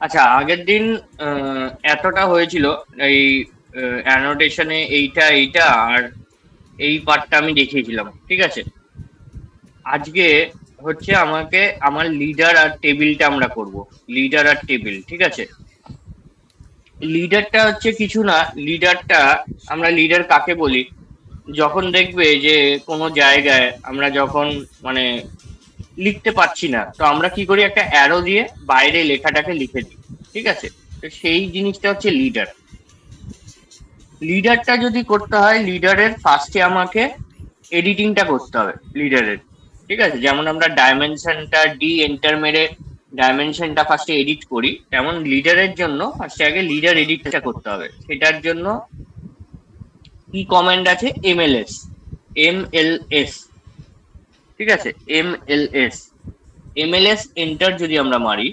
আচ্ছা, আগের দিন এতটা হয়েছিল। এই অ্যানোটেশনে এইটা এইটা আর এই পার্টটা আমি দেখিয়েছিলাম, ঠিক আছে। আজকে হচ্ছে আমাকে আমার লিডার আর টেবিলটা আমরা করব। লিডার আর টেবিল, ঠিক আছে। লিডারটা হচ্ছে কিছু না। লিডারটা, আমরা লিডার কাকে বলি? যখন দেখবে যে কোনো জায়গায় আমরা যখন মানে লিখতে পারছি না, তো আমরা কি করি, একটা অ্যারো দিয়ে বাইরে লেখাটাকে লিখে দিই, ঠিক আছে। তো সেই জিনিসটা হচ্ছে লিডার। লিডারটা যদি করতে হয়, লিডারের ফার্স্টে আমাকে এডিটিংটা করতে হবে লিডারের, ঠিক আছে। যেমন আমরা ডাইমেনশনটা এন্টার মেরে ডাইমেনশনটা ফার্স্টে এডিট করি, তেমন লিডারের জন্য ফার্স্টে আগে লিডার এডিটটা করতে হবে। সেটার জন্য কি কমান্ড আছে? এমএলএস। এমএলএস, ঠিক আছে। এমএলএস। এমএলএস এন্টার যদি আমরা মারি,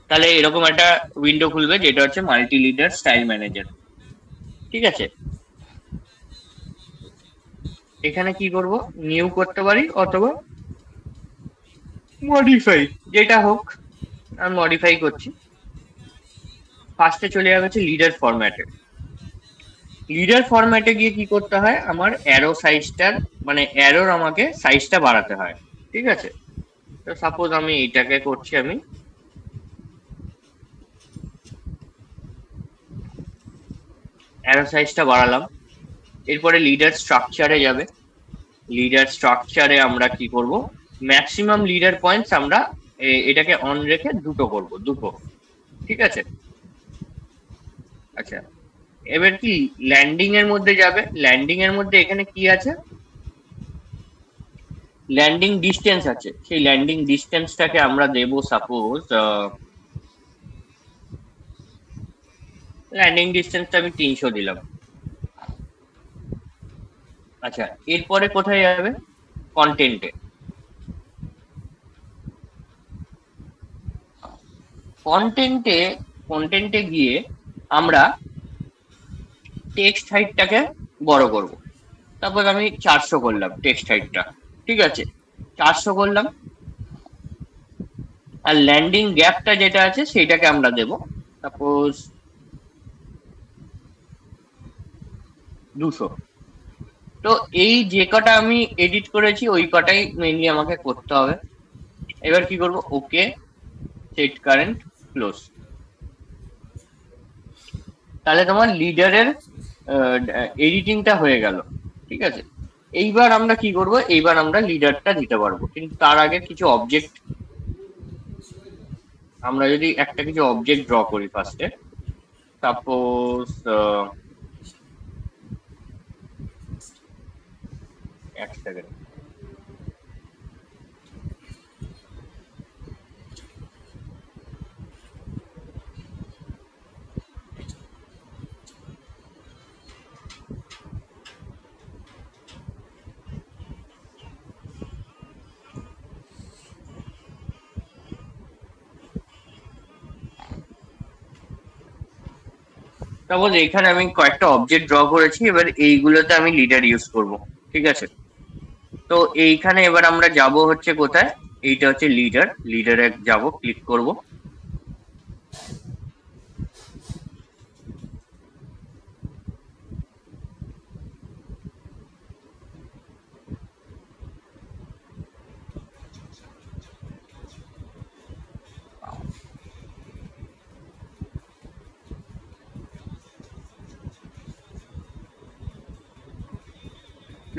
তাহলে এরকম একটা উইন্ডো খুলবে, যেটা হচ্ছে মাল্টি লিডার স্টাইল ম্যানেজার, ঠিক আছে। এখানে কি করব, নিউ করতে পারি অথবা মডিফাই, যেটা হোক। আমি মডিফাই করছি। ফার্স্টে চলে যাবে হচ্ছে লিডার ফরম্যাটে। লিডার ফরম্যাটে গিয়ে কি করতে হয়, আমার অ্যারো সাইজটার মানে অ্যারোর আমাকে সাইজটা বাড়াতে হয়, ঠিক আছে। তো সাপোজ আমি এইটাকে করছি, আমি অ্যারো সাইজটা বাড়ালাম। এরপরে লিডার স্ট্রাকচারে যাবে। লিডার স্ট্রাকচারে আমরা কি করব, ম্যাক্সিমাম লিডার পয়েন্টস আমরা এটাকে অন রেখে দুটো করব, দুটো, ঠিক আছে। আচ্ছা, এবার কি ল্যান্ডিং এর মধ্যে যাবে। ল্যান্ডিং এর মধ্যে এখানে কি আছে, ল্যান্ডিং ডিস্টেন্স আছে। সেই ল্যান্ডিং ডিস্টেন্সটাকে আমরা দেব সাপোজ ল্যান্ডিং ডিস্টেন্সটা আমি 300 দিলাম। আচ্ছা, এরপরে কোথায় যাবে, কন্টেন্টে। কন্টেন্টে কন্টেন্টে গিয়ে আমরা টেক্সট হাইটটাকে বড় করব। তারপর আমি 400 করলাম টেক্সট হাইটটা, ঠিক আছে। 400 করলাম। আর ল্যান্ডিং গ্যাপটা যেটা আছে সেটাকে আমরা দেব সাপোজ 200। তো এই যে কটা আমি এডিট করেছি ওই কটাই মেইনলি আমাকে করতে হবে। এবার কি করব, ওকে, সেট কারেন্ট, ক্লোজ। তাহলে তোমার লিডারের এডিটিংটা হয়ে গেল, ঠিক আছে। এইবার আমরা কি করব, এইবার আমরা লিডারটা দিতে পারবো, কিন্তু তার আগে কিছু অবজেক্ট, আমরা যদি একটা কিছু অবজেক্ট ড্র করি ফার্স্টে, সাপোজ এক সেকেন্ড। সাপোজ এখানে আমি কয়েকটা অবজেক্ট ড্র করেছি, এবার এইগুলোতে আমি লিডার ইউজ করব, ঠিক আছে। তো এইখানে এবার আমরা যাব হচ্ছে কোথায়, এইটা হচ্ছে লিডার। লিডারে যাব, ক্লিক করব।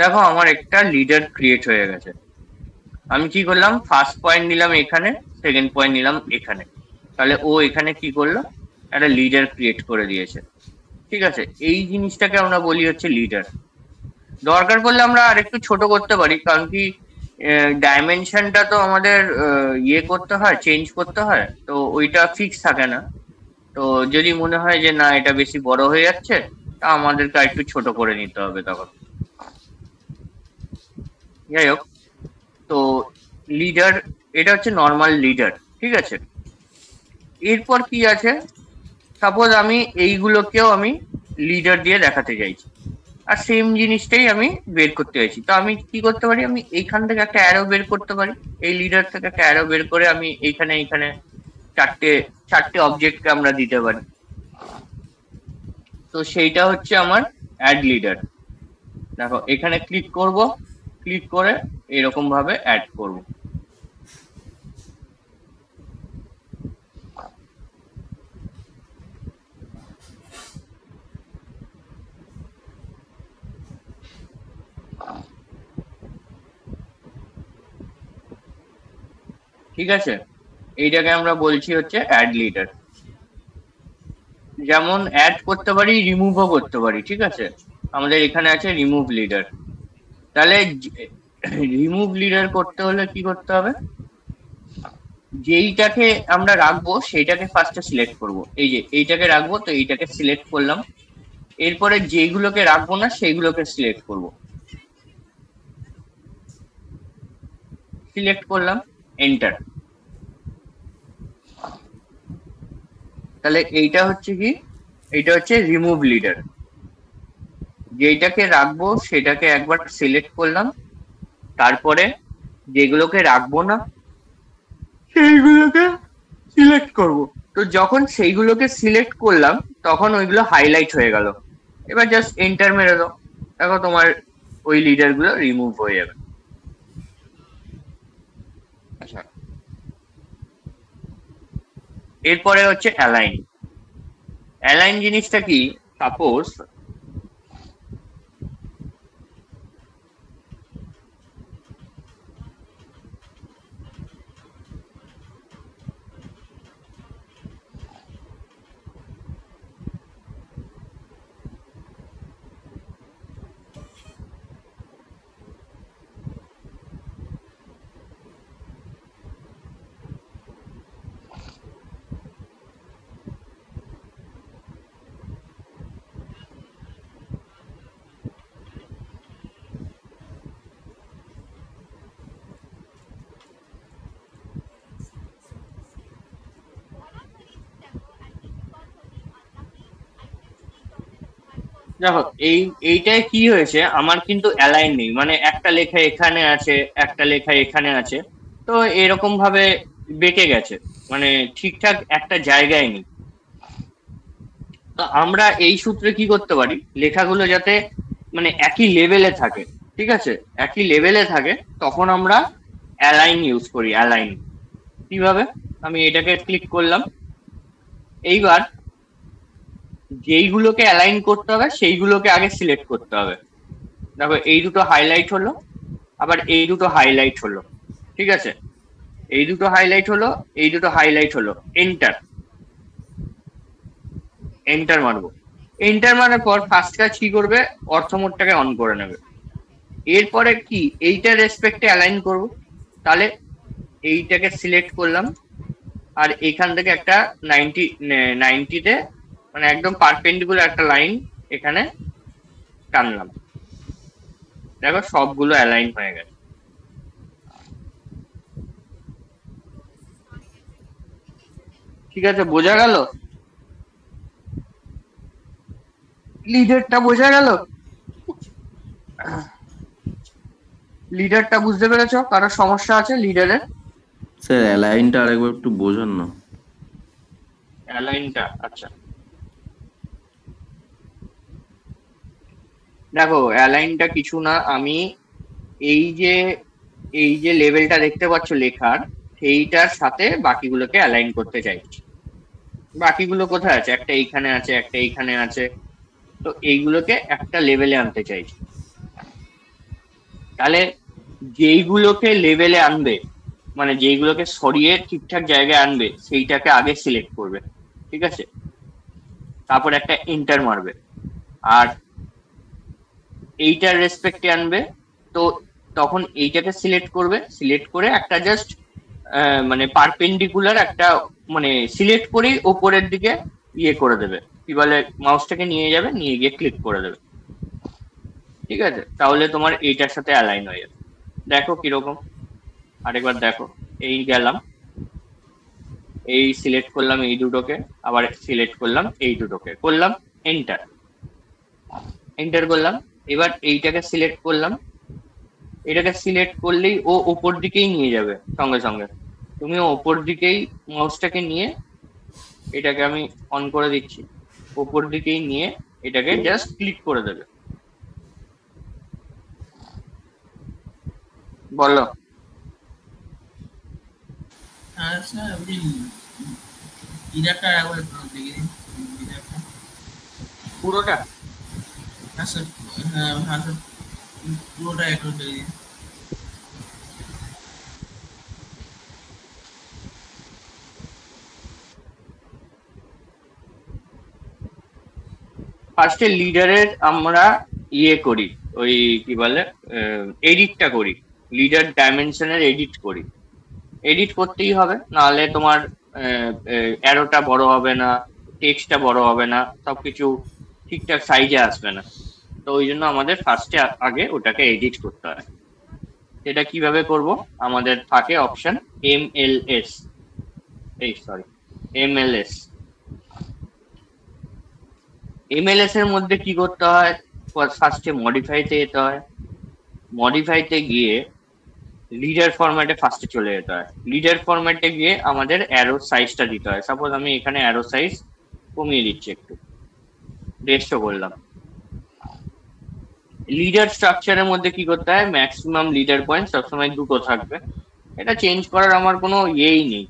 দেখো আমার একটা লিডার ক্রিয়েট হয়ে গেছে। আমি কি করলাম, ফার্স্ট পয়েন্ট নিলাম এখানে, সেকেন্ড পয়েন্ট নিলাম এখানে। তাহলে ও এখানে কি করলো, একটা লিডার ক্রিয়েট করে দিয়েছে, ঠিক আছে। এই জিনিসটাকে আমরা বলি হচ্ছে লিডার। দরকার পড়লে আমরা আরেকটু ছোট করতে পারি, কারণ কি ডাইমেনশনটা তো আমাদের ইয়ে করতে হয়, চেঞ্জ করতে হয়, তো ওইটা ফিক্স থাকে না। তো যদি মনে হয় যে না এটা বেশি বড় হয়ে যাচ্ছে, তা আমাদেরকে একটু ছোট করে নিতে হবে তখন। যাই হোক, তো লিডার, এটা হচ্ছে নর্মাল লিডার, ঠিক আছে। এরপর কি আছে, সাপোজ আমি এইগুলোকেও আমি লিডার দিয়ে দেখাতে চাইছি, আর সেম জিনিসটাই আমি বের করতে চাইছি। তো আমি কি করতে পারি, আমি এইখান থেকে একটা অ্যারো বের করতে পারি। এই লিডার থেকে একটা অ্যারো বের করে আমি এইখানে এইখানে চারটে চারটে অবজেক্টকে আমরা দিতে পারি। তো সেইটা হচ্ছে আমার অ্যাড লিডার। দেখো এখানে ক্লিক করব, ক্লিক করে এরকম ভাবে অ্যাড করব। ঠিক আছে, এইটাকে আমরা বলছি হচ্ছে অ্যাড লিডার। যেমন অ্যাড করতে পারি, রিমুভও করতে পারি। ঠিক আছে, আমাদের এখানে আছে রিমুভ লিডার। তাহলে রিমুভ লিডার করতে হলে কি করতে হবে, যেইটাকে আমরা রাখবো সেইটাকে ফার্স্টে সিলেক্ট করব। এই যে এইটাকে রাখবো, তো এইটাকে সিলেক্ট করলাম। এরপরে যেইগুলোকে রাখবো না সেইগুলোকে সিলেক্ট করব। সিলেক্ট করলাম, এন্টার। তাহলে এইটা হচ্ছে কি, এইটা হচ্ছে রিমুভ লিডার। যেইটাকে রাখবো সেটাকে একবার সিলেক্ট করলাম, তারপরে যেগুলোকে রাখবো না সেইগুলোকে সিলেক্ট করব। তো যখন সেইগুলোকে সিলেক্ট করলাম তখন ওইগুলো হাইলাইট হয়ে গেল। এবার জাস্ট এন্টার মেরে দাও, দেখো তোমার ওই লিডার গুলো রিমুভ হয়ে যাবে। আচ্ছা, এরপরে হচ্ছে অ্যালাইন। অ্যালাইন জিনিসটা কি, সাপোজ দেখো এইটায় কি হয়েছে, আমার কিন্তু অ্যালাইন নেই, মানে একটা লেখা এখানে আছে, একটা লেখা এখানে আছে। তো এরকম ভাবে বেঁকে গেছে, মানে ঠিকঠাক একটা জায়গায় নেই। তো আমরা এই সূত্রে কি করতে পারি, লেখাগুলো যাতে মানে একই লেভেলে থাকে। ঠিক আছে, একই লেভেলে থাকে, তখন আমরা অ্যালাইন ইউজ করি। অ্যালাইন কিভাবে, আমি এটাকে ক্লিক করলাম। এইবার যেইগুলোকে অ্যালাইন করতে হবে সেইগুলোকে আগে সিলেক্ট করতে হবে। দেখো এই দুটো হাইলাইট হলো, আবার এই দুটো হাইলাইট হলো। ঠিক আছে, এই দুটো হাইলাইট হলো, এই দুটো হাইলাইট হলো। এন্টার, এন্টার মারবো। এন্টার মারার পর ফার্স্ট কাজ কি করবে, অর্থমোডটাকে অন করে নেবে। এরপরে কি, এইটার রেসপেক্টে অ্যালাইন করব। তাহলে এইটাকে সিলেক্ট করলাম, আর এখান থেকে একটা 90 তে মানে একদম পারপেন্ডিকুলার একটা লাইন এখানে টানলাম। দেখো সবগুলো অ্যালাইন হয়ে গেছে। ঠিক আছে, বোঝা গেল? লিডারটা বোঝা গেল? লিডারটা বুঝতে পেরেছো? কারো সমস্যা আছে লিডারের? স্যার অ্যালাইনটা আরেকবার একটু বোঝান না। অ্যালাইনটা, আচ্ছা দেখো অ্যালাইনটা কিছু না, আমি এই যে এই যে লেভেলটা দেখতে পাচ্ছ লেখার, সেইটার সাথে বাকিগুলোকে অ্যালাইন করতে চাইছি। বাকিগুলো কোথায় আছে, একটা এইখানে আছে, একটা এইখানে আছে। তো এইগুলোকে একটা লেভেলে আনতে চাইছি। তাহলে যেইগুলোকে লেভেলে আনবে, মানে যেইগুলোকে সরিয়ে ঠিকঠাক জায়গায় আনবে, সেইটাকে আগে সিলেক্ট করবে। ঠিক আছে, তারপর একটা এন্টার মারবে, আর এইটার রেসপেক্টে আনবে। তো তখন এইটাকে সিলেক্ট করবে, সিলেক্ট করে একটা জাস্ট মানে পারপেন্ডিকুলার একটা, মানে সিলেক্ট করেই ওপরের দিকে ইয়ে করে দেবে, কি বলে, মাউসটাকে নিয়ে যাবে, নিয়ে গিয়ে ক্লিক করে দেবে। ঠিক আছে, তাহলে তোমার এইটার সাথে অ্যালাইন হয়ে যাবে। দেখো কিরকম, আরেকবার দেখো। এই গেলাম, এই সিলেক্ট করলাম এই দুটোকে, আবার সিলেক্ট করলাম এই দুটোকে, করলাম এন্টার, এন্টার করলাম। এবার এইটাকে সিলেক্ট করলাম, এটাকে সিলেক্ট করলেই ও উপর দিকেই নিয়ে যাবে সঙ্গে সঙ্গে। তুমি ওপর দিকেই মাউসটাকে নিয়ে, এটাকে আমি অন করে দিচ্ছি, ওপর দিকেই নিয়ে এটাকে জাস্ট ক্লিক করে দেবে। বলো। স্যার আপনি লিডারটা একবার লিখে দিন, লিডারটা। পুরোটা? হ্যাঁ স্যার, হ্যাঁ স্যার, পুরোটা একবার লিখে দিন। ফার্স্টে লিডারের আমরা ইয়ে করি, ওই কি বলে, এডিটটা করি, লিডার ডাইমেনশনের এডিট করি। এডিট করতেই হবে, নাহলে তোমার অ্যারোটা বড় হবে না, টেক্সটটা বড় হবে না, সবকিছু ঠিকঠাক সাইজে আসবে না। তো ওই জন্য আমাদের ফার্স্টে আগে ওটাকে এডিট করতে হয়। সেটা কিভাবে করব? আমাদের থাকে অপশন এমএলএস, এমএলএস। এমএলএস এর মধ্যে কি করতে হয়? ফার্স্টে মডিফাইতে যেতে হয়, মডিফাইতে গিয়ে লিডার ফরম্যাটে ফার্স্টে চলে যেতে হয়, লিডার ফরম্যাটে গিয়ে আমাদের অ্যারো সাইজটা দিতে হয়। সাপোজ আমি এখানে অ্যারো সাইজ কমিয়ে দিচ্ছি একটু, 150 করলাম। লিডার স্ট্রাকচারের মধ্যে কি করতে হয়? ম্যাক্সিমাম লিডার পয়েন্ট সবসময় 2 থাকবে। এটা চেঞ্জ করার আমার কোনো ইয়েই নেই,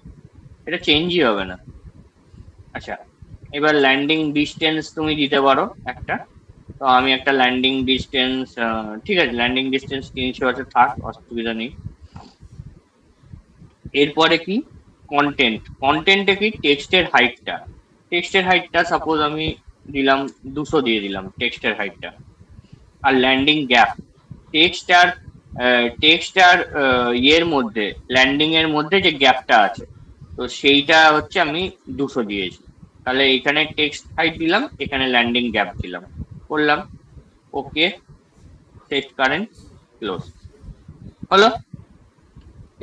এটা চেঞ্জই হবে না। আচ্ছা, এবার ল্যান্ডিং ডিস্টেন্স তুমি দিতে পারো একটা। তো আমি একটা ল্যান্ডিং ডিস্টেন্স, ঠিক আছে, ল্যান্ডিং ডিস্টেন্স 300 আছে, থাক, অসুবিধা নেই। এরপরে কি? কন্টেন্ট। কন্টেন্টে কি? টেক্সটের হাইটটা, টেক্সটের হাইটটা সাপোজ আমি দিলাম 200 দিয়ে দিলাম টেক্সটের হাইটটা। আর ল্যান্ডিং গ্যাপ, টেক্সট আর ইয়ের মধ্যে, ল্যান্ডিং এর মধ্যে যে গ্যাপটা আছে, তো সেইটা হচ্ছে আমি 200 দিয়েছি। তাহলে এখানে টেক্সট হাইট দিলাম, এখানে ল্যান্ডিং গ্যাপ দিলাম, করলাম ওকে, সেট কারেন্ট, ক্লোজ। হলো।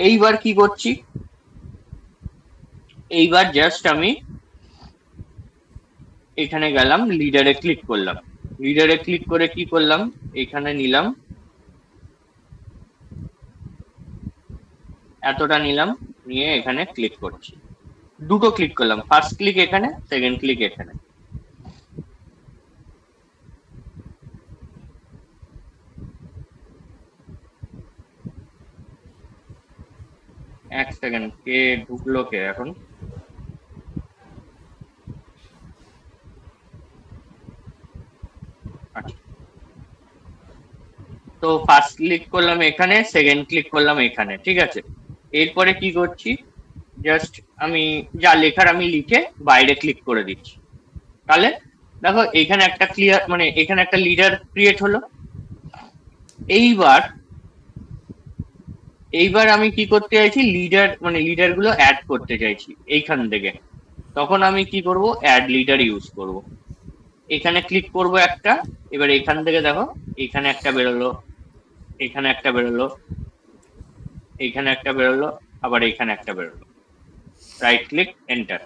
এইবার কি করছি? এইবার জাস্ট আমি এখানে গেলাম, লিডারে ক্লিক করলাম, লিডারে ক্লিক করে কি করলাম? এখানে নিলাম, এতটা নিলাম, নিয়ে এখানে ক্লিক করছি, দুটো ক্লিক করলাম, ফার্স্ট ক্লিক এখানে, সেকেন্ড ক্লিক এখানে। এক সেকেন্ড, কে ঢুকলো কে এখন? আচ্ছা, তো ফার্স্ট ক্লিক করলাম এখানে, সেকেন্ড ক্লিক করলাম এখানে, ঠিক আছে। এরপরে কি করছি? জাস্ট আমি যা লেখার আমি লিখে বাইরে ক্লিক করে দিচ্ছি। তাহলে দেখো এখানে একটা ক্লিয়ার, মানে এখানে একটা লিডার ক্রিয়েট হলো। এইবার এইবার আমি কি করতে চাইছি? লিডার, মানে লিডার গুলো অ্যাড করতে চাইছি এইখান থেকে। তখন আমি কি করব? অ্যাড লিডার ইউজ করব। এখানে ক্লিক করব একটা, এবার এখান থেকে দেখো এখানে একটা বেরোলো, এখানে একটা বেরোলো, এখানে একটা বেরোলো, আবার এখানে একটা বেরোলো, রাইট ক্লিক এন্টার,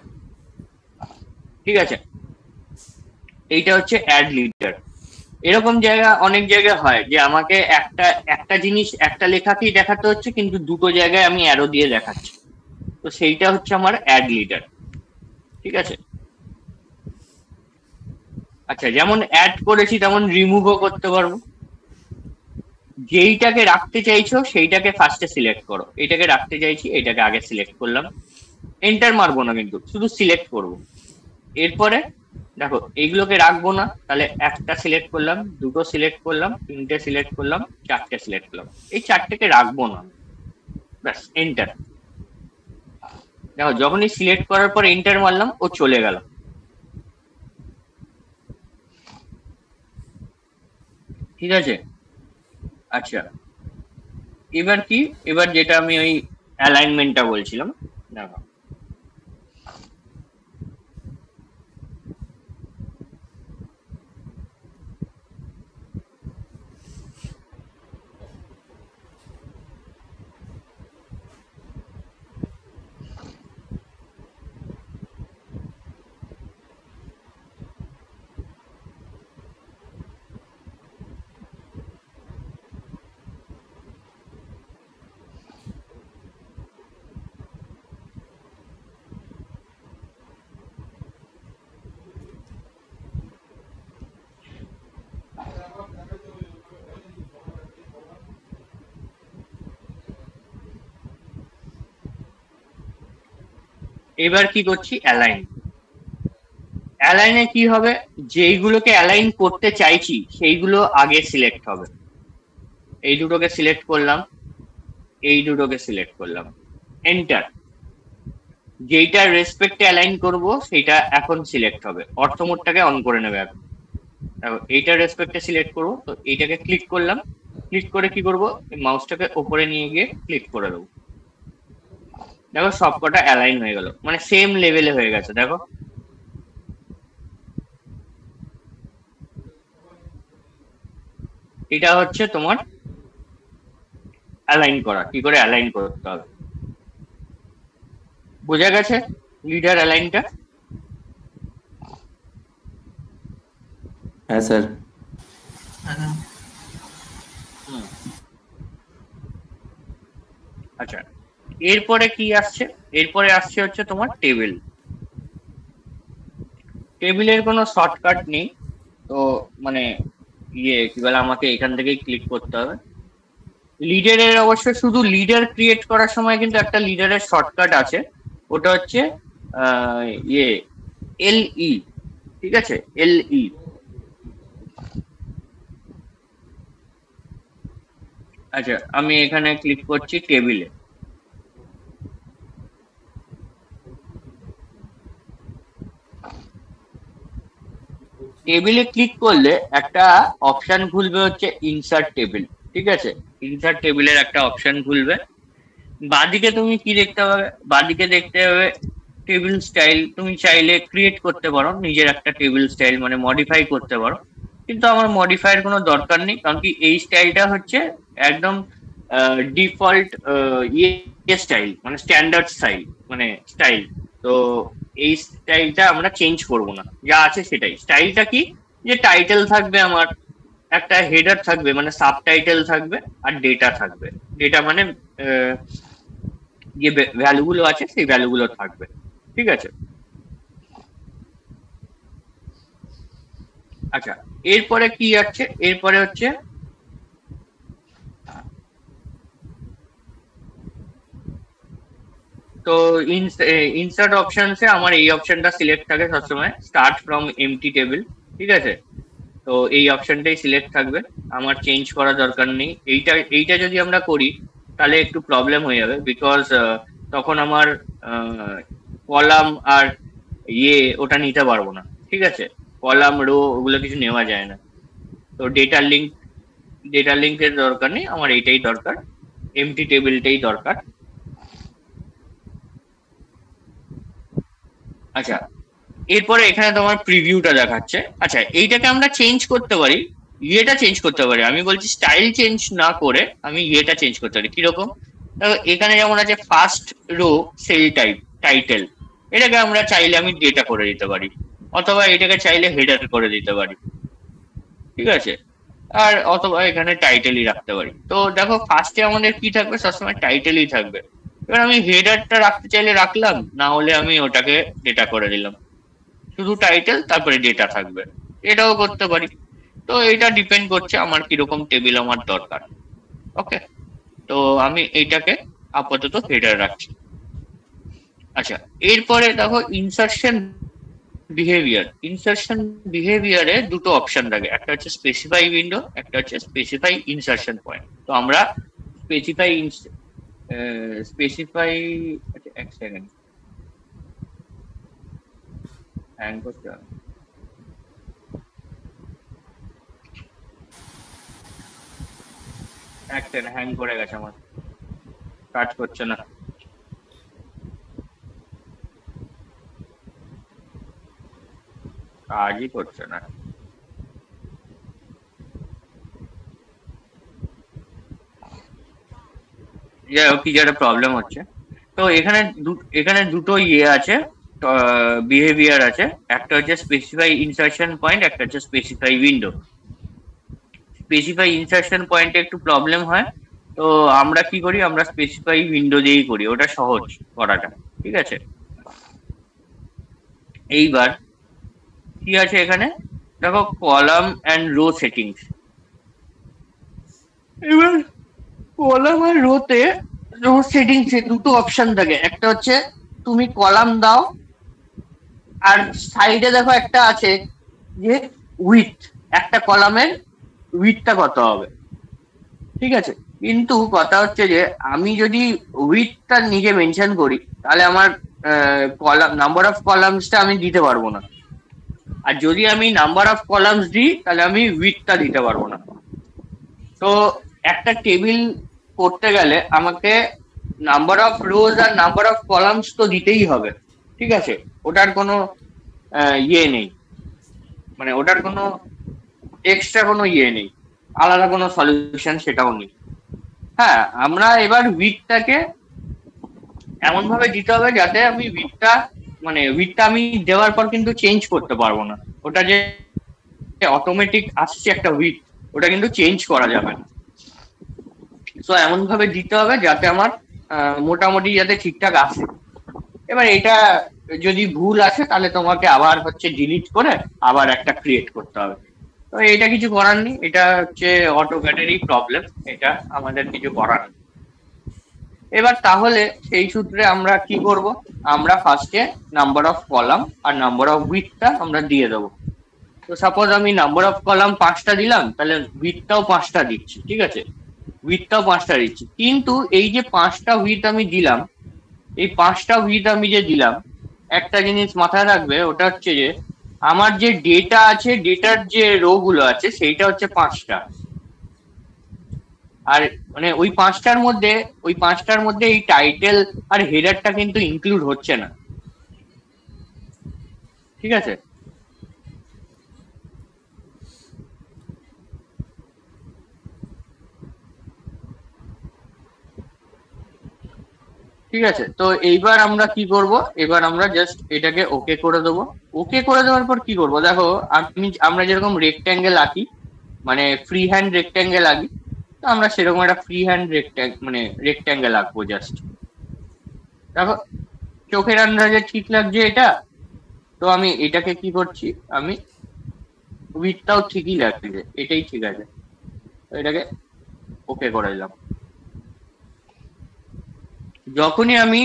ঠিক আছে। এইটা হচ্ছে অ্যাড লিডার। এরকম জায়গা অনেক জায়গায় হয় যে আমাকে একটা একটা জিনিস, একটা লেখাকেই দেখাতে হচ্ছে, কিন্তু দুটো জায়গায় আমি অ্যারো দিয়ে দেখাচ্ছি, তো সেইটা হচ্ছে আমার অ্যাড লিডার, ঠিক আছে। আচ্ছা, যেমন অ্যাড করেছি তেমন রিমুভও করতে পারবো। যেইটাকে রাখতে চাইছো সেইটাকে ফার্স্টে সিলেক্ট করো, এটাকে রাখতে চাইছি, এটাকে আগে সিলেক্ট করলাম, এন্টার মারবো না, কিন্তু শুধু সিলেক্ট করব। এরপরে দেখো এইগুলোকে রাখবো না, তাহলে একটা সিলেক্ট করলাম, দুটো সিলেক্ট করলাম, তিনটে সিলেক্ট করলাম, চারটে সিলেক্ট করলাম, এই চারটেকে রাখবো না, ব্যাস এন্টার। দেখো যখনই সিলেক্ট করার পর এন্টার মারলাম, ও চলে গেল, ঠিক আছে। আচ্ছা, এবার কি? এবার যেটা আমি ওই অ্যালাইনমেন্টটা বলছিলাম, দেখো এবার কি করছি, অ্যালাইন। অ্যালাইনে কি হবে, যেইগুলোকে অ্যালাইন করতে চাইছি সেইগুলো আগে সিলেক্ট হবে। এই দুটোকে সিলেক্ট করলাম, এই দুটোকে সিলেক্ট করলাম, এন্টার। যেইটার রেসপেক্টে অ্যালাইন করব সেটা এখন সিলেক্ট হবে, অর্থ মোডটাকে অন করে নেবে এখন। এইটার রেসপেক্টে সিলেক্ট করব, তো এইটাকে ক্লিক করলাম, ক্লিক করে কি করব, মাউসটাকে উপরে নিয়ে গিয়ে ক্লিক করে দেবো। দেখো সবকটা অ্যালাইন হয়ে গেল, মানে সেম লেভেলে হয়ে গেছে। দেখো এটা হচ্ছে তোমার অ্যালাইন করা, কি করে অ্যালাইন করতে হবে। বোঝা গেছে লিডার অ্যালাইনটা? হ্যাঁ স্যার। হ্যাঁ আচ্ছা, এরপরে কি আসছে, এরপরে আসছে হচ্ছে তোমার টেবিল। টেবিলের কোনো শর্টকাট নেই, তো মানে কি বলে, আমাকে এখান থেকেই ক্লিক করতে হবে। লিডারের অবশ্য শুধু লিডার ক্রিয়েট করার সময় কিন্তু একটা লিডারের শর্টকাট আছে, ওটা হচ্ছে আহ, ইয়ে LE, ঠিক আছে, LE। আচ্ছা, আমি এখানে ক্লিক করছি টেবিলে। টেবিলে ক্লিক করলে একটা অপশন খুলবে হচ্ছে ইনসার্ট টেবিল, ঠিক আছে। ইনসার্ট টেবিলের একটা অপশন খুলবে। বাদিকে তুমি কি দেখতে পাবে, বাদিকে দেখতে হবে টেবিল স্টাইল। তুমি চাইলে ক্রিয়েট করতে পারো নিজের একটা টেবিল স্টাইল, মানে মডিফাই করতে পারো, কিন্তু আমার মডিফাইয়ের কোনো দরকার নেই, কারণ কি এই স্টাইলটা হচ্ছে একদম ডিফল্ট ইয়ে স্টাইল, মানে স্ট্যান্ডার্ড স্টাইল, মানে স্টাইল। তো এই স্টাইলটা আমরা চেঞ্জ করব না, যা আছে সেটাই। স্টাইলটা কি, যে টাইটেল থাকবে আমার, একটা হেডার থাকবে মানে সাব টাইটেল থাকবে, আর ডেটা থাকবে। ডেটা মানে যে ভ্যালুগুলো আছে সেই ভ্যালুগুলো থাকবে, ঠিক আছে। আচ্ছা, এরপরে কি আছে, এরপরে হচ্ছে তো ইনসার্ট অপশনসে আমার এই অপশনটা সিলেক্ট থাকে সবসময়, স্টার্ট ফ্রম এমটি টেবিল, ঠিক আছে। তো এই অপশনটাই সিলেক্ট থাকবে, আমার চেঞ্জ করার দরকার নেই। এইটা যদি আমরা করি তাহলে একটু প্রবলেম হয়ে যাবে, বিকজ তখন আমার কলাম আর ওটা নিতে পারবো না, ঠিক আছে। কলাম রো ওগুলো কিছু নেওয়া যায় না। তো ডেটা লিঙ্কের দরকার নেই, আমার এইটাই দরকার, এমটি টেবিলটাই দরকার। আচ্ছা, এরপরে এখানে তোমার প্রিভিউটা দেখাচ্ছে। আচ্ছা, এইটাকে আমরা চেঞ্জ করতে পারি, ইয়েটা চেঞ্জ করতে পারি। আমি বলছি স্টাইল চেঞ্জ না করে আমি ইয়েটা চেঞ্জ করতে পারি। কিরকম, এখানে যেমন আছে first row sell type title, এটাকে আমরা চাইলে আমি ডেটা করে দিতে পারি, অথবা এটাকে চাইলে হেডার করে দিতে পারি, ঠিক আছে। আর অথবা এখানে টাইটেলই রাখতে পারি। তো দেখো ফার্স্টে আমাদের কি থাকবে, সবসময় টাইটেলই থাকবে। এবার আমি হেডারটা রাখতে চাইলে রাখলাম, না হলে আমি ওটাকে ডেটা করে দিলাম, শুধু টাইটেল তারপরে ডেটা থাকবে, এটাও করতে পারি। তো এটা ডিপেন্ড করছে আমার কিরকম টেবিল আমার দরকার। ওকে, তো আমি এইটাকে আপাতত হেডার রাখছি। আচ্ছা, এরপরে দেখো ইনসার্শন বিহেভিয়ারে দুটো অপশন থাকে, একটা হচ্ছে স্পেসিফাই উইন্ডো, একটা হচ্ছে স্পেসিফাই ইনসার্শন পয়েন্ট। তো আমরা স্পেসিফাই স্পেসিফাই আচ্ছা এক সেকেন্ড, হ্যাং করতে হবে। এক সেকেন্ড, হ্যাং করে গেছে আমার, কাজ করছে না। কাজই করছে না। যাই হোক, কি যে একটা প্রবলেম হচ্ছে। তো এখানে দুটো আছে, বিহেভিয়ার আছে। একটা হচ্ছে স্পেসিফাই ইনসার্শন পয়েন্ট, একটা হচ্ছে স্পেসিফাই উইন্ডো। স্পেসিফাই ইনসার্শন পয়েন্টে একটু প্রবলেম হয়, তো আমরা কি করি, আমরা স্পেসিফাই উইন্ডো দিয়েই করি, ওটা সহজ করাটা, ঠিক আছে। এইবার কি আছে এখানে, দেখো কলাম অ্যান্ড রো সেটিংস। এবার কলাম আর রো সেটিংসে দুটো অপশন থাকে, একটা হচ্ছে তুমি কলাম দাও, আর সাইডে দেখো একটা আছে যে উইথ, একটা কলামের উইথটা কত হবে, ঠিক আছে। কিন্তু কথা হচ্ছে যে আমি যদি উইথটা নিজে মেনশন করি তাহলে আমার কলাম নাম্বার অফ কলামসটা আমি দিতে পারবো না, আর যদি আমি নাম্বার অফ কলামস দিই তাহলে আমি উইথটা দিতে পারবো না। তো একটা টেবিল করতে গেলে আমাকে নাম্বার অফ রোজ আর নাম্বার অফ কলামস তো দিতেই হবে, ঠিক আছে। ওটার কোনো ইয়ে নেই, মানে ওটার কোনো এক্সট্রা কোনো ইয়ে নেই, আলাদা কোনো সলিউশন সেটাও নেই। হ্যাঁ, আমরা এবার উইথটাকে এমন ভাবে দিতে হবে যাতে আমি উইথটা আমি দেওয়ার পর কিন্তু চেঞ্জ করতে পারবো না। ওটা যে অটোমেটিক আসছে একটা উইথ, ওটা কিন্তু চেঞ্জ করা যাবে না। সো এমন ভাবে দিতে হবে যাতে আমার মোটামুটি যাতে ঠিকঠাক আসে। এবার এটা যদি ভুল আসে তাহলে তোমাকে আবার হচ্ছে ডিলিট করে আবার একটা ক্রিয়েট করতে হবে। তো এটা কিছু করার নেই, এটা হচ্ছে অটোক্যাডেরই প্রবলেম, এটা আমাদের কিছু করার নেই। এবার তাহলে সেই সূত্রে আমরা কি করব, আমরা ফার্স্টে নাম্বার অফ কলাম আর নাম্বার অফ উইথটা আমরা দিয়ে দেবো। তো সাপোজ আমি নাম্বার অফ কলাম 5টা দিলাম, তাহলে উইথটাও 5টা দিচ্ছি, ঠিক আছে, উইথটাও 5টা দিচ্ছি। কিন্তু এই যে 5টা উইথ আমি দিলাম, এই 5টা উইথ আমি যে দিলাম, একটা জিনিস মাথায় রাখবে, ওটা হচ্ছে যে আমার যে ডেটা আছে, ডেটার যে রো গুলো আছে সেইটা হচ্ছে 5টা, আর মানে ওই 5টার মধ্যে এই টাইটেল আর হেডারটা কিন্তু ইনক্লুড হচ্ছে না, ঠিক আছে। ঠিক আছে, তো এইবার আমরা কি করব, এবার আমরা জাস্ট এটাকে ওকে করে দেবো। ওকে করে দেওয়ার পর কি করব, দেখো আমরা যেরকম রেক্ট্যাঙ্গেল আঁকি, মানে ফ্রি হ্যান্ড রেক্ট্যাঙ্গেল আঁকি, তো আমরা সেরকম একটা ফ্রি হ্যান্ড রেক্ট্যাঙ্গেল আঁকবো জাস্ট। দেখো চোখের আন্দাজে ঠিক লাগছে এটা, তো আমি এটাকে কি করছি, আমি উইথটাও ঠিকই লাগছে, এটাই ঠিক আছে, তো এটাকে ওকে করে দিলাম। যখনই আমি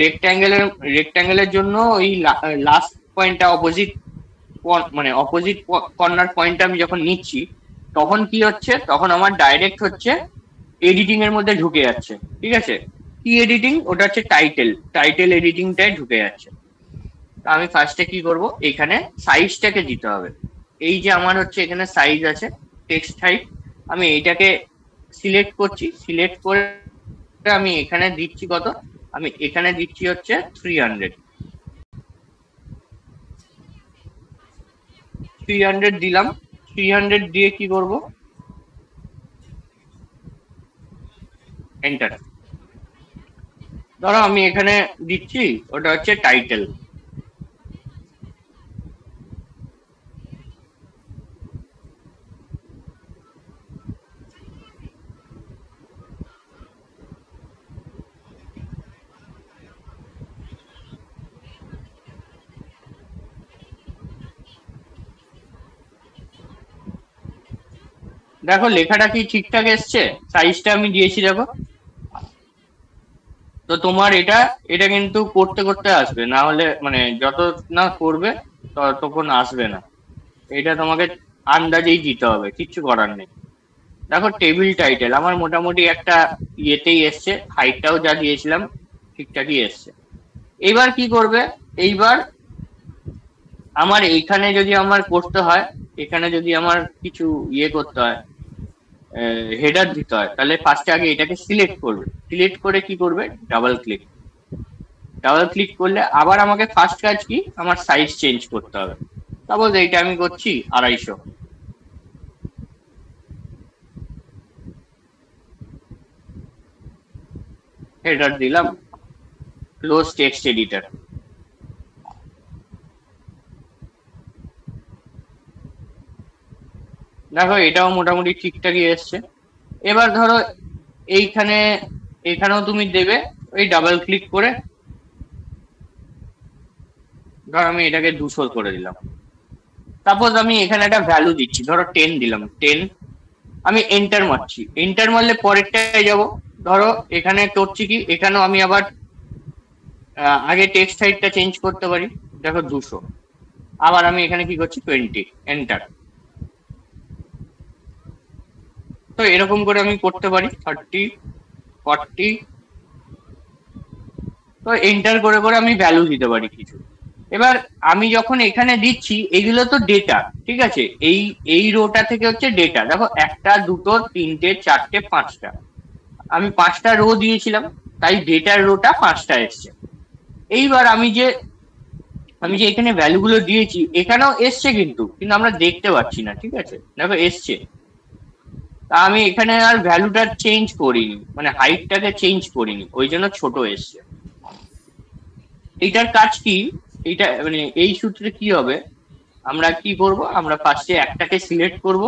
রেক্ট্যাঙ্গেলের জন্য ওই লাস্ট পয়েন্টটা অপোজিট কর্নার পয়েন্টটা আমি যখন নিচ্ছি, তখন কি হচ্ছে, তখন আমার ডাইরেক্ট হচ্ছে এডিটিং এর মধ্যে ঢুকে যাচ্ছে, ঠিক আছে। কি এডিটিং, ওটা হচ্ছে টাইটেল এডিটিংটাই ঢুকে যাচ্ছে। আমি ফার্স্টে কি করব, এখানে সাইজটাকে দিতে হবে। এই যে আমার হচ্ছে এখানে সাইজ আছে টেক্সট হাইট, আমি এইটাকে সিলেক্ট করছি, সিলেক্ট করে আমি এখানে দিচ্ছি কত, আমি এখানে দিচ্ছি হচ্ছে 300 দিলাম। 300 দিয়ে কি করব, এন্টার। ধরো আমি এখানে দিচ্ছি, ওটা হচ্ছে টাইটেল। দেখো লেখাটা কি ঠিকঠাক এসছে, সাইজটা আমি দিয়েছি দেখো। তো তোমার এটা কিন্তু করতে করতে আসবে, না হলে মানে যত না করবে ততক্ষণ আসবে না, এটা তোমাকে আন্দাজেই দিতে হবে, কিচ্ছু করার নেই। দেখো টেবিল টাইটেল আমার মোটামুটি একটা ইয়েতেই এসছে, হাইটটাও যা দিয়েছিলাম ঠিকঠাকই এসছে। এইবার কি করবে, এইবার আমার এইখানে যদি আমার করতে হয়, এখানে যদি আমার কিছু ইয়ে করতে হয়, হেডার দিতে হয়, তাহলে ফার্স্টে আগে এটাকে সিলেক্ট করবে, সিলেক্ট করে কি করবে, ডাবল ক্লিক করলে আবার আমাকে ফার্স্ট কাজ কি, আমার সাইজ চেঞ্জ করতে হবে। সাপোজ এইটা আমি করছি 250, হেডার দিলাম, ক্লোজ টেক্সট এডিটর। দেখো এটাও মোটামুটি ঠিকঠাকই এসছে। এবার ধরো এখানেও তুমি দেবে ওই ডাবল ক্লিক করে, ধরো আমি এটাকে 200 করে দিলাম। সাপোজ আমি এখানে একটা ভ্যালু দিচ্ছি, ধরো 10 দিলাম, 10। আমি এন্টার মারছি, এন্টার মারলে পরেরটায় যাব। ধরো এখানে করছি কি, এখানেও আমি আবার আগে টেক্সট হাইটটা চেঞ্জ করতে পারি, দেখো 200। আবার আমি এখানে কি করছি 20, এন্টার। তো এরকম করে আমি করতে পারি 30, 40। তো এন্টার করে করে আমি ভ্যালু দিতে পারি কিছু। এবার আমি যখন এখানে দিচ্ছি, এগুলো তো ডেটা, ঠিক আছে। এই রোটা থেকে হচ্ছে ডেটা, দেখো 1, 2, 3, 4, 5টা, আমি 5টা রো দিয়েছিলাম, তাই ডেটার রোটা 5টা এসছে। এইবার আমি যে এখানে ভ্যালু গুলো দিয়েছি, এখানেও এসছে, কিন্তু আমরা দেখতে পাচ্ছি না, ঠিক আছে। দেখো এসছে, তা আমি এখানে আর ভ্যালুটা চেঞ্জ করিনি, মানে হাইটটাকে চেঞ্জ করিনি, ওই জন্য ছোট এসছে। এইটার কাজ কি, এইটা মানে এই সূত্রে কি হবে, আমরা কি করব, আমরা ফার্স্টে একটাকে সিলেক্ট করব।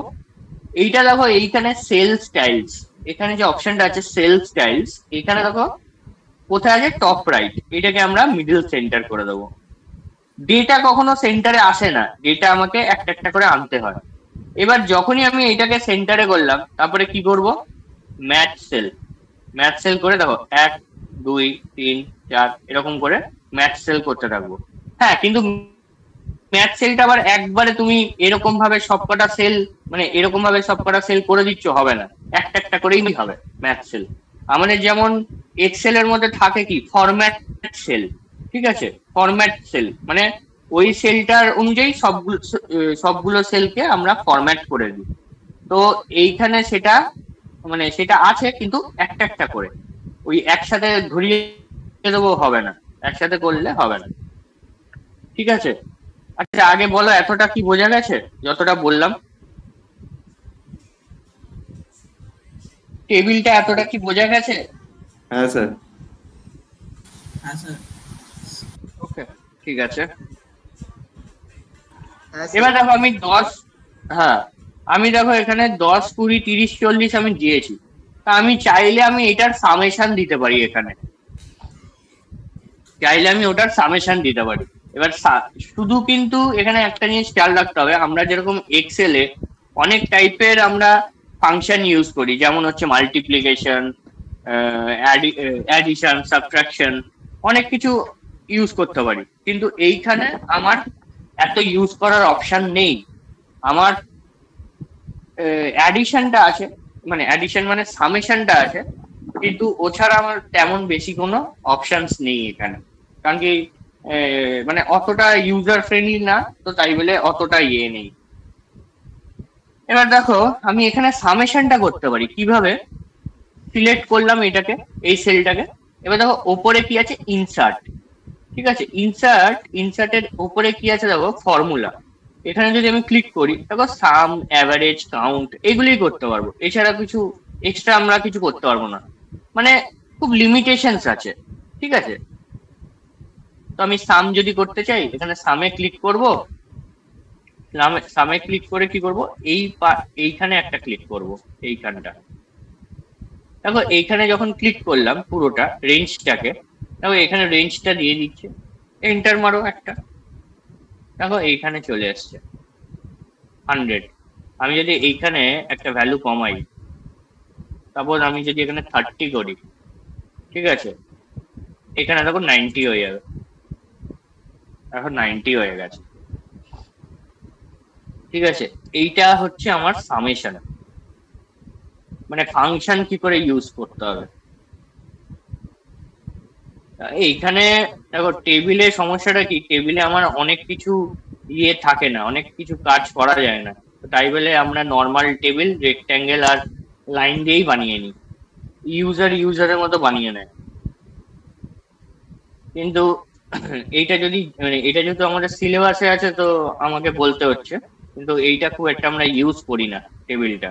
এইটা দেখো এইখানে সেল স্টাইলস, এখানে যে অপশনটা আছে সেল স্টাইলস, এখানে দেখো কোথায় আছে টপ রাইট, এটাকে আমরা মিডল সেন্টার করে দেবো। ডেটা কখনো সেন্টারে আসে না, ডেটা আমাকে একটা একটা করে আনতে হয়। এবার যখনই আমি এটাকে সেন্টারে করলাম, তারপরে কি করব, ম্যাচ সেল করে দেখো 1, 2, 3, 4 এরকম করে ম্যাচ সেল করতে থাকবো। হ্যাঁ, কিন্তু ম্যাচ সেলটা আবার একবারে তুমি এরকম ভাবে সবকটা সেল, মানে এরকম ভাবে সবকটা সেল করে দিচ্ছ, হবে না, একটা একটা করেই হবে ম্যাচ সেল। আমাদের যেমন এক্সেল এর মধ্যে থাকে কি ফরম্যাট সেল, ঠিক আছে। ফরম্যাট সেল মানে ওই সেলটার অনুযায়ী সবগুলো সেলকে আমরা ফরম্যাট করে দিই। তো এইখানে সেটা মানে সেটা আছে, কিন্তু একটা একটা করে, ওই একসাথে ধরিয়ে দেবো হবে না, একসাথে করলে হবে না, ঠিক আছে। আচ্ছা আগে বলো, এতটা কি বোঝা গেছে যতটা বললাম? টেবিলটা এতটা কি বোঝা গেছে? হ্যাঁ স্যার। হ্যাঁ স্যার। ওকে, ঠিক আছে। হ্যাঁ এবার স্যার। দেখো আমি 10, হ্যাঁ আমি দেখো এখানে 10, 20, 30, 40 আমি দিয়েছি। তা আমি চাইলে আমি এটার সামেশন দিতে পারি, এখানে চাইলে আমি ওটার সামেশন দিতে পারি। এবার শুধু কিন্তু এখানে একটা জিনিস খেয়াল রাখতে হবে, আমরা যেরকম এক্সেলে অনেক টাইপের আমরা ফাংশন ইউজ করি, যেমন হচ্ছে মাল্টিপ্লিকেশন, অ্যাডিশন, সাবট্রাকশন, অনেক কিছু ইউজ করতে পারি, কিন্তু এইখানে আমার এত ইউজ করার অপশন নেই। আমার অ্যাডিশনটা আছে, মানে অ্যাডিশন মানে সামেশনটা আছে, কিন্তু ওছাড়া আমার তেমন বেশি কোনো অপশনস নেই এখানে, কারণ কি মানে অতটা ইউজার ফ্রেন্ডলি না, তো তাই বলে অতটা ইয়ে নেই। এবার দেখো আমি এখানে সামেশনটা করতে পারি কিভাবে, সিলেক্ট করলাম এটাকে, এই সেলটাকে। এবার দেখো ওপরে কি আছে, ইনসার্ট, ঠিক আছে। ইনসার্টের ওপরে কি আছে দেখো, ফর্মুলা। এখানে যদি আমি ক্লিক করি, দেখো সাম, অ্যাভারেজ, কাউন্ট এগুলোই করতে পারবো, এছাড়া কিছু এক্সট্রা আমরা কিছু করতে পারবো না, মানে খুব লিমিটেশনস আছে, ঠিক আছে। তো আমি সাম যদি করতে চাই, এখানে সামে ক্লিক করব, সামে ক্লিক করে কি করব, এইখানে একটা ক্লিক করব, এইখানটা। দেখো এইখানে যখন ক্লিক করলাম পুরোটা রেঞ্জটাকে, দেখো এখানে রেঞ্জটা দিয়ে দিচ্ছে, এন্টার মারো একটা, দেখো এইখানে চলে আসছে 100। আমি যদি এইখানে একটা ভ্যালু কমাই, তারপর আমি যদি এখানে 30 করি, ঠিক আছে, এখানে দেখো 90 হয়ে যাবে, এখন 90 হয়ে গেছে, ঠিক আছে। এইটা হচ্ছে আমার সামেশন, মানে ফাংশন কি করে ইউজ করতে হবে। এইখানে দেখো টেবিলে সমস্যাটা কি, টেবিলে আমার অনেক কিছু ইয়ে থাকে না, অনেক কিছু কাজ করা যায় না, তাই বলে আমরা নর্মাল টেবিল রেক্ট্যাঙ্গেল আর লাইন দিয়েই বানিয়ে নিই, ইউজারের মতো বানিয়ে নেয়। কিন্তু এইটা যদি মানে এটা যেহেতু আমাদের সিলেবাসে আছে, তো আমাকে বলতে হচ্ছে, কিন্তু এইটা খুব একটা আমরা ইউজ করি না টেবিলটা,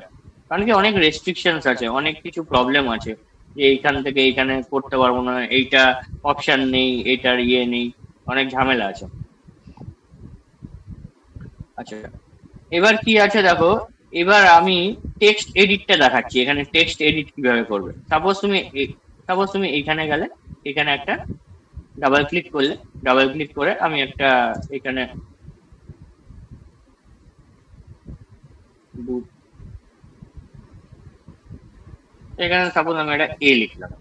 কারণ কি অনেক রেস্ট্রিকশনস আছে, অনেক কিছু প্রবলেম আছে, যে এইখান থেকে এইখানে করতে পারবো না, এইটা অপশন নেই, এটার ইয়ে নেই, অনেক ঝামেলা আছে। আচ্ছা এবার কি আছে দেখো, এবার আমি টেক্সট এডিটটা দেখাচ্ছি, এখানে টেক্সট এডিট কিভাবে করবে। সাপোজ তুমি এইখানে গেলে, এখানে একটা ডাবল ক্লিক করলে, ডাবল ক্লিক করে আমি একটা এখানে সাপোজ আমি একটা এ লিখলাম,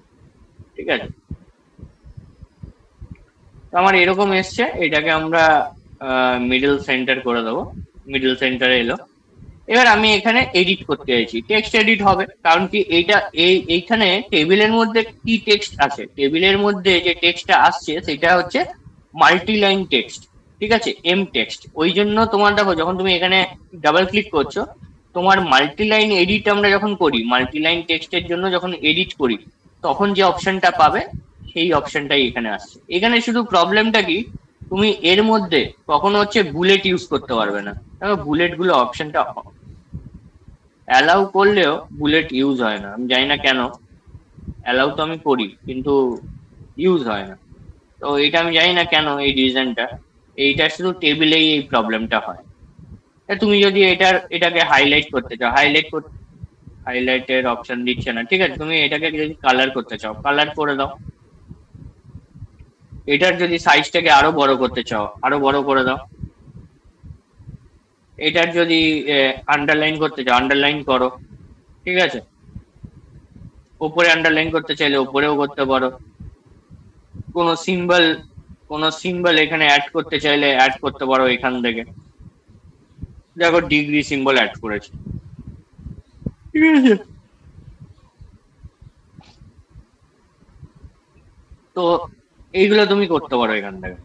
ঠিক আছে। তো আমার এরকম এসছে, এটাকে আমরা মিডল সেন্টার করে দেবো। মিডল সেন্টারে এলো। এবার আমি এখানে এডিট করতে চাইছি, টেক্সট এডিট হবে, কারণ কি এইখানে টেবিলের মধ্যে কি টেক্সট আছে, টেবিলের মধ্যে যে টেক্সটটা আসছে সেটা হচ্ছে মাল্টিলাইন টেক্সট, ঠিক আছে, এম টেক্সট। ওই জন্য তোমার দেখো, যখন তুমি এখানে ডাবল ক্লিক করছো, তোমার মাল্টিলাইন এডিট আমরা যখন করি, মাল্টিলাইন টেক্সটের জন্য যখন এডিট করি, তখন যে অপশনটা পাবে সেই অপশনটাই এখানে আসছে। এখানে শুধু প্রবলেমটা কি, তুমি এর মধ্যে কখনো হচ্ছে বুলেট ইউজ করতে পারবে না। দেখো বুলেট গুলো অপশনটা অ্যালাউ করলেও বুলেট ইউজ হয় না, আমি জানি না কেন। অ্যালাউ তো আমি করি কিন্তু ইউজ হয় না। তো এটা আমি জানি না কেন, এই রিজনটা। এইটা শুধু টেবিলেই এই প্রবলেমটা হয়। তুমি যদি এটাকে হাইলাইট করতে চাও, হাইলাইটের অপশন দিচ্ছে না, ঠিক আছে, তুমি এটাকে যদি কালার করতে চাও, কালার করে দাও। এটার যদি সাইজটাকে আরো বড় করতে চাও, আরো বড় করে দাও। এটার যদি আন্ডারলাইন করতে চাও, আন্ডারলাইন করো, ঠিক আছে। উপরে আন্ডারলাইন করতে চাইলে উপরেও করতে পারো। কোনো সিম্বল এখানে অ্যাড করতে চাইলে অ্যাড করতে পারো এখান থেকে। দেখো ডিগ্রি সিম্বল অ্যাড করেছে, ঠিক আছে। তো এইগুলো তুমি করতে পারো এখান থেকে।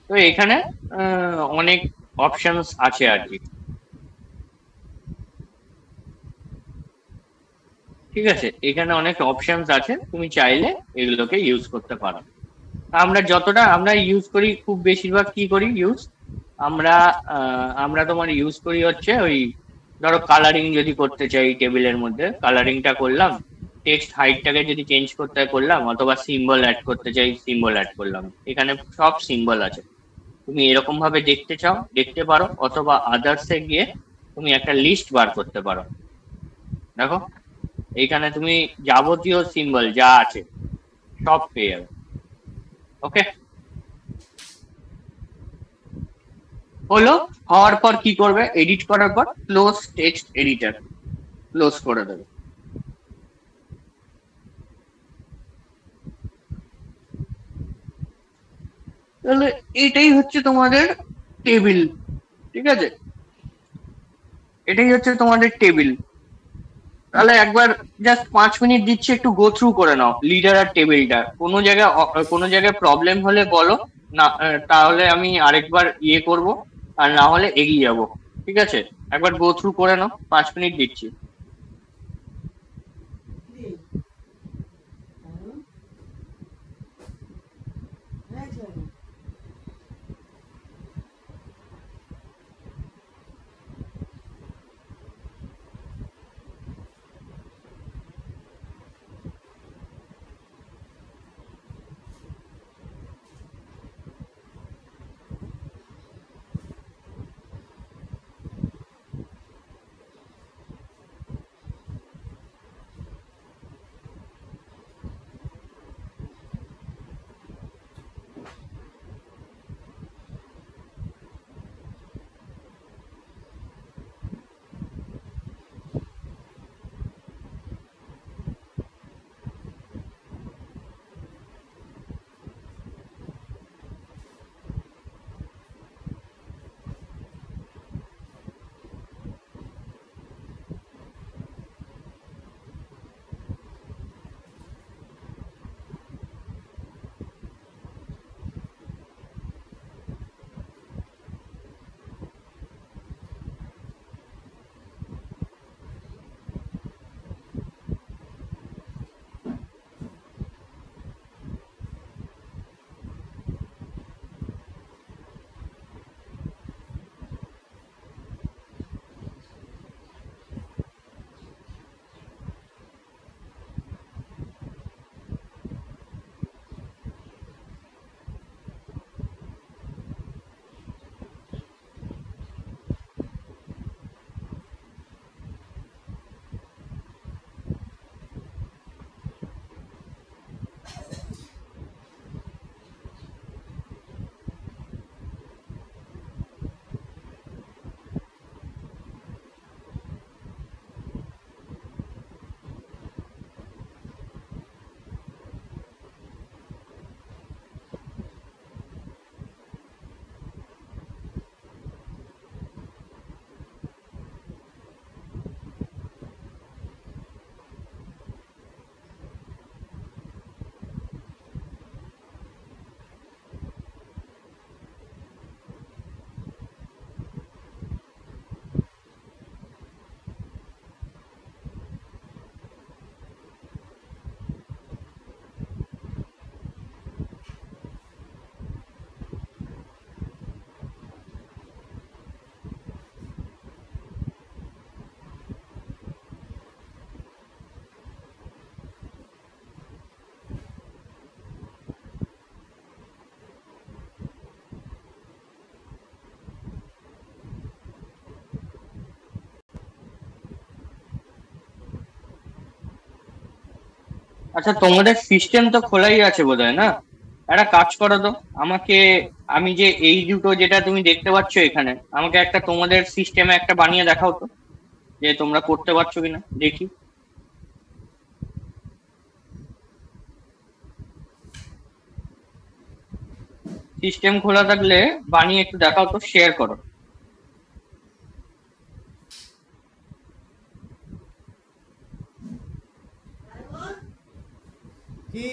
তো এখানে অনেক অপশনস আছে আর কি, ঠিক আছে। এখানে অনেক অপশনস আছে, তুমি চাইলে এগুলোকে ইউজ করতে পারো। আমরা ইউজ করি খুব বেশিরভাগ কি করি ইউজ, আমরা তোমার ইউজ করি হচ্ছে ওই, ধরো কালারিং যদি করতে চাই, টেবিলের মধ্যে কালারিংটা করলাম, টেক্সট হাইটটাকে যদি চেঞ্জ করতে করলাম, অথবা সিম্বল অ্যাড করতে চাই, সিম্বল অ্যাড করলাম। এখানে সব সিম্বল আছে, তুমি এরকম ভাবে দেখতে চাও দেখতে পারো, অথবা আদার্সে গিয়ে তুমি একটা লিস্ট বার করতে পারো। দেখো এইখানে তুমি যাবতীয় সিম্বল যা আছে সব পেয়ে যাবে। ওকে, হলো। হওয়ার পর কি করবে, এডিট করার পর ক্লোজ টেক্সট এডিটর, ক্লোজ করে দেবে। তাহলে এটাই হচ্ছে তোমাদের টেবিল, ঠিক আছে, এটাই হচ্ছে তোমাদের টেবিল। তাহলে একবার জাস্ট 5 মিনিট দিচ্ছি, একটু গো থ্রু করে নাও লিডার আর টেবিলটা। কোনো জায়গায় প্রবলেম হলে বলো না, তাহলে আমি আরেকবার করব, আর না হলে এগিয়ে যাব, ঠিক আছে। একবার গো থ্রু করে নাও, 5 মিনিট দিচ্ছি। আচ্ছা, তোমাদের সিস্টেম তো খোলাই আছে বোধহয়, না? একটা কাজ করো তো, আমাকে, আমি যে এই দুটো যেটা তুমি দেখতে পাচ্ছ এখানে, আমাকে একটা তোমাদের সিস্টেমে একটা বানিয়ে দেখাও তো, যে তোমরা করতে পারছো কিনা দেখি। সিস্টেম খোলা থাকলে বানিয়ে একটু দেখাও তো, শেয়ার করো। কি?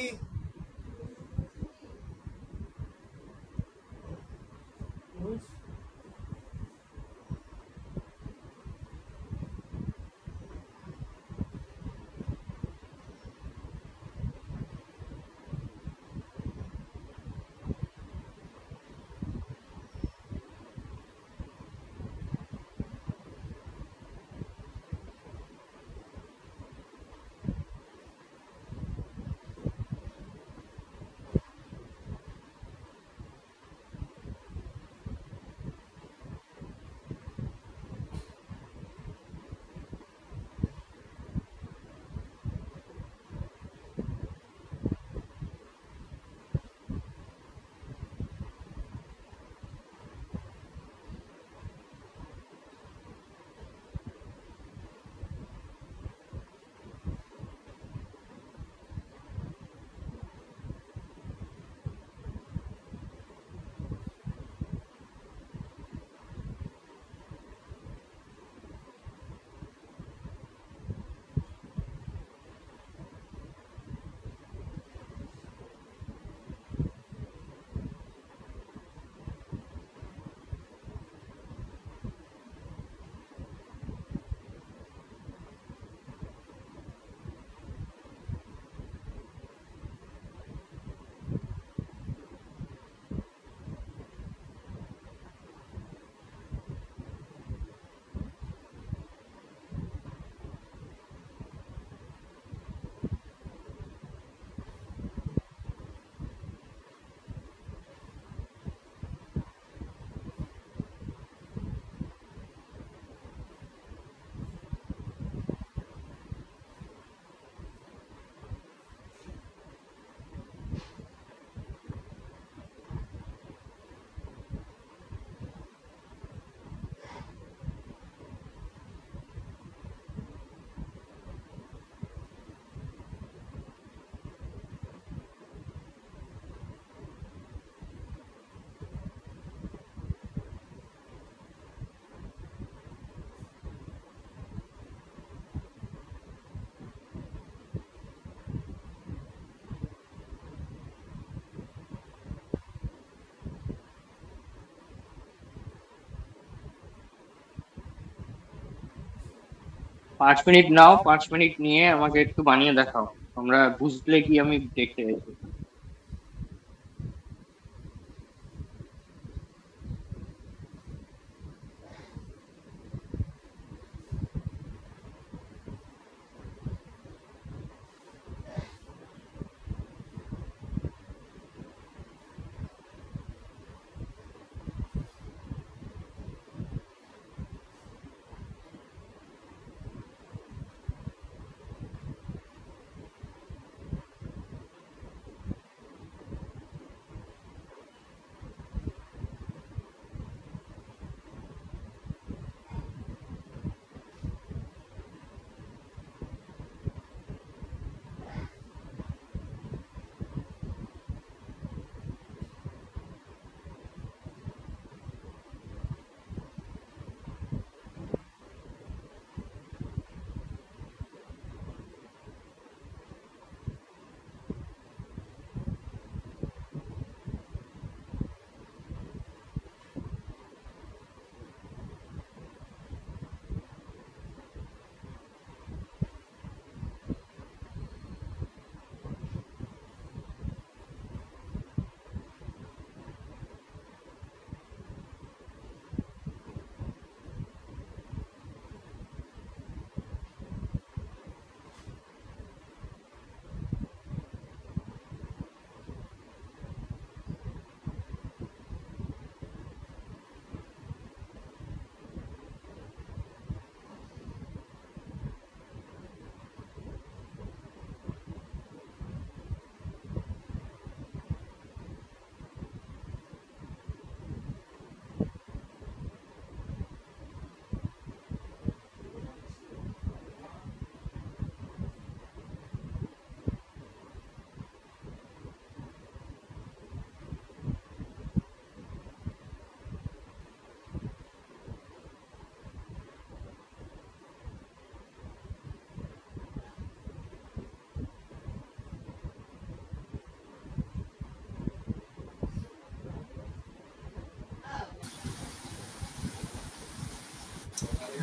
5 মিনিট নাও, 5 মিনিট নিয়ে আমাকে একটু বানিয়ে দেখাও, তোমরা বুঝলে কি আমি দেখতে চাইছি।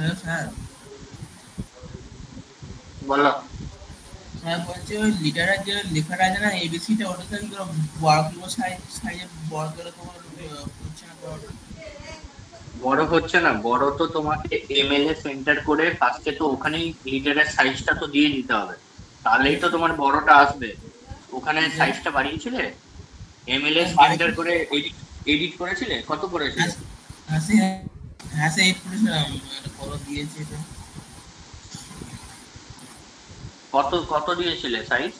Hello sir. বলো। স্যার বলছি ওই লিটারের যে লেখাটা আছে না এবিসিটা ওটাকে কি করে বড় করবো, সাইজে বড় করে তোমার হচ্ছে না বড়টা। বড় হচ্ছে না, বড় তো তোমাকে এমএলএ সেন্টার করে ফার্স্টে তো ওখানেই লিটারের সাইজটা তো দিয়ে দিতে হবে, তাহলেই তো তোমার বড়টা আসবে। ওখানে সাইজটা বাড়িয়েছিলে, এমএলএ সেন্টার করে এডিট এডিট করেছিলে, কত করেছিলে? হ্যাঁ সে হ্যাঁ সে এই করেছিলাম, একটা বড় দিয়েছে এটা। কত কত দিয়েছিলে সাইজ?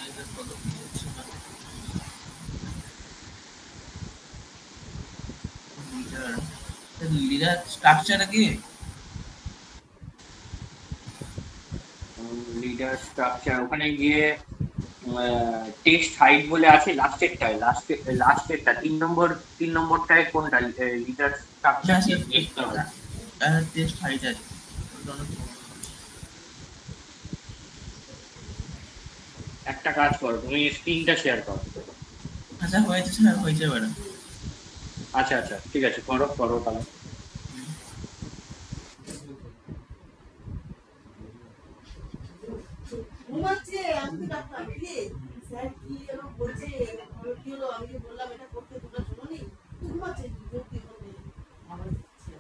এটা কত দিয়েছে লিটার, লিটার স্ট্রাকচারটা কি? লিডার স্ট্রাকচার ওখানে গিয়ে টেক্সট হাইট বলে আছে লাস্টেরটায়, লাস্টেরটা 3 নম্বরটায় কোনটা লিডার স্ট্রাকচার হ্যাঁ স্যার, দেখতে হবে। টেস্ট হাইট আছে, ওটা অনেক বড়। একটা কাজ করো, তুমি স্ক্রিনটা শেয়ার করো। আচ্ছা হয়েছে স্যার, হয়েছে ম্যাডাম। আচ্ছা আচ্ছা, ঠিক আছে, করো করো তাহলে। ঘুমাচ্ছে, আমি তো ডাক্তার কে স্যার কি যেন বলছে, কি হলো আমি যে বললাম এটা করতে, তোমরা শোনোনি? ঘুমাচ্ছে কি হবে আমার ইচ্ছে।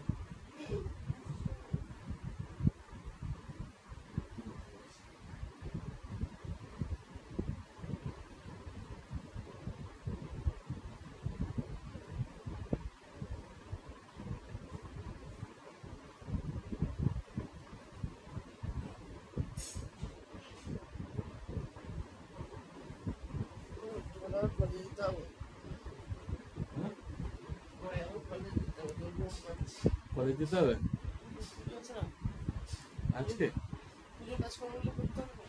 বলে দিতে হবে, বলে দিতে হবে, কলেজ যেতে হবে বলছে না আজকে? পুজোর কাজকর্মগুলো করতে হবে না।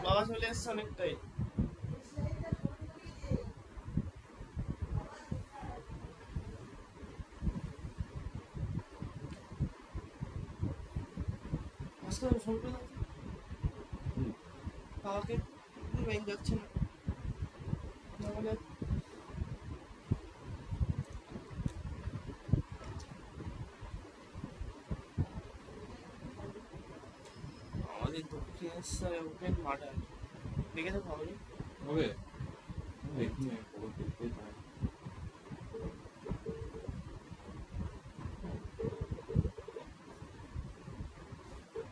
বাবা চলে এসছে অনেকটাই। আজকে আমি ফোন করে দাও বাবাকে, ব্যাংক যাচ্ছে না তাহলে। আমাদের দক্ষিণেশ্বরে ওপেন মার্ডার দেখেছো খবরে? হবে দেখিনি, খবর দেখতেই পাই।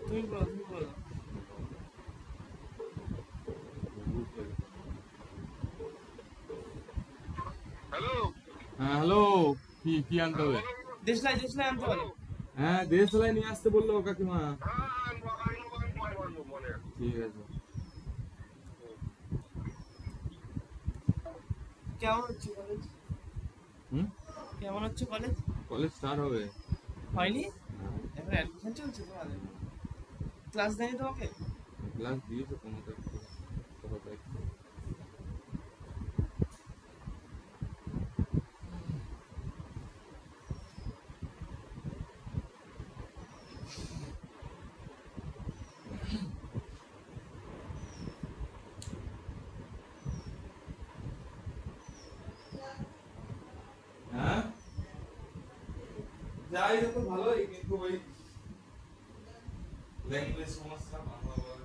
তুমি বলো, তুমি বলো। হ্যাঁ হ্যালো, কি কি আনতে হবে? দেশলাই দেশলাই আনতে বলো। হ্যাঁ দেশলাই নিয়ে আসতে বললো কাকিমা। ঠিক আছে। কেমন হচ্ছে কলেজ? হুম, কেমন হচ্ছে কলেজ? কলেজ স্টার্ট হবে। হয়নি এখন, অ্যাডমিশন চলছে তোমাদের? ক্লাস দেয়নি তোমাকে? ক্লাস দিয়েছে 15 তারিখ থেকে, 16 তারিখ থেকে। হ্যাঁ যাই তো ভালোই, কিন্তু ওই ল্যাঙ্গুয়েজ সমস্যা, বাংলা বলার।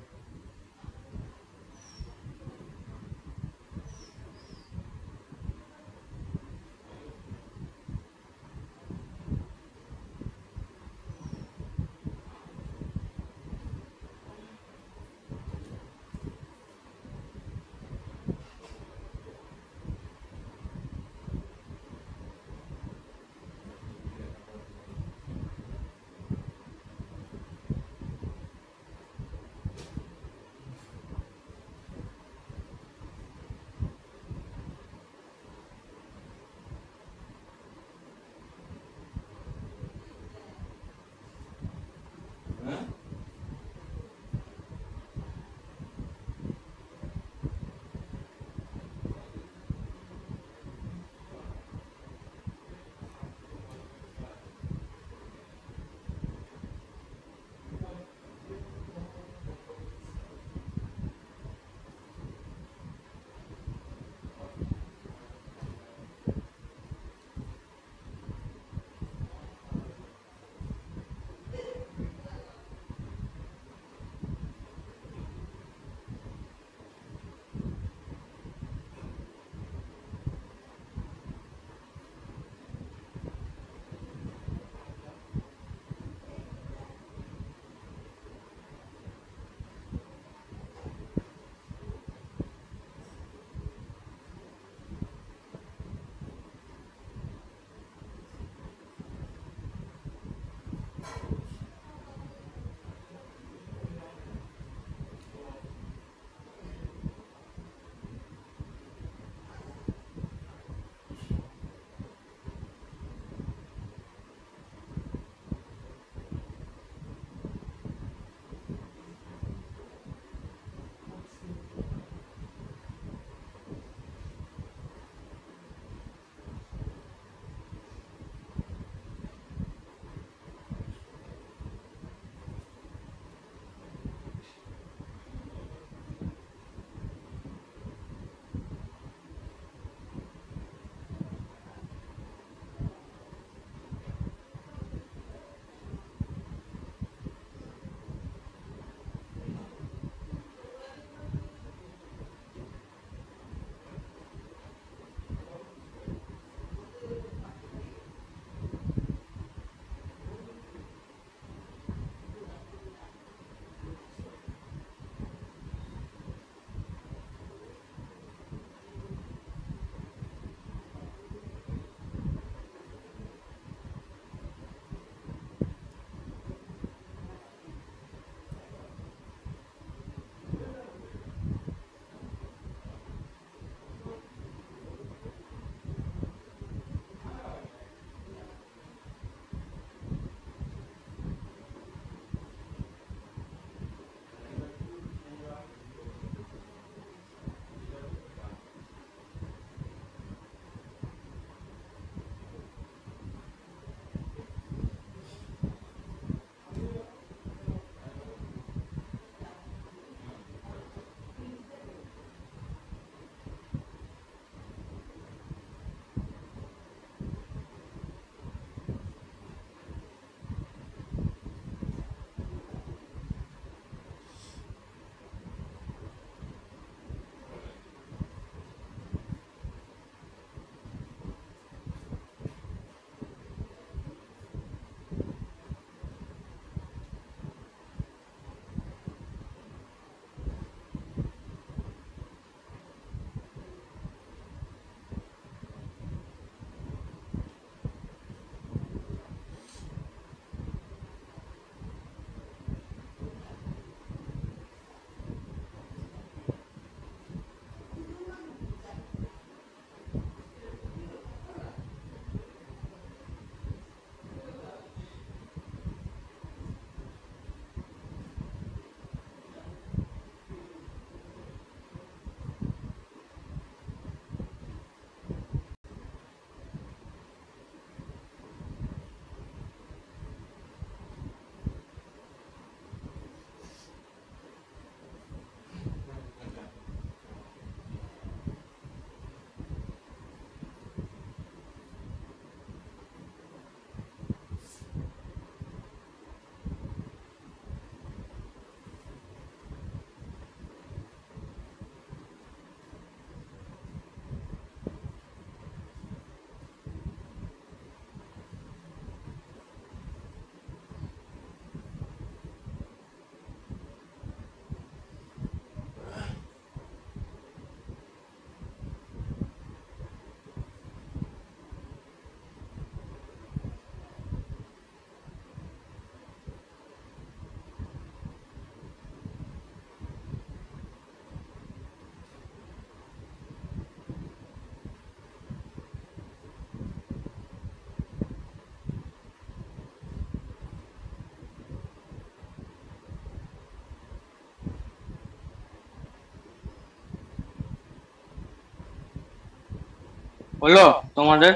হলো তোমাদের?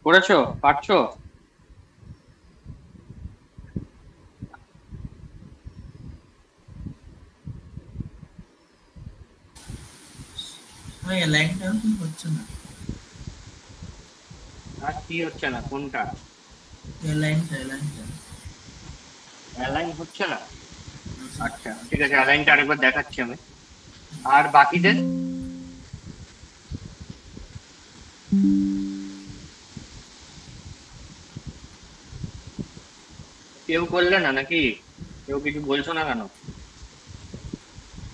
করেছো? পারছো? ভাই লাইনটা কি হচ্ছে না, আর কি হচ্ছে না? কোনটা? লাইনটা অ্যালাইন হচ্ছে না? আচ্ছা ঠিক আছে, অ্যালাইনটা আরেকবার দেখাচ্ছি আমি। আর বাকিদের কেউ করলে না নাকি? কেউ কিছু বলছো না কেন?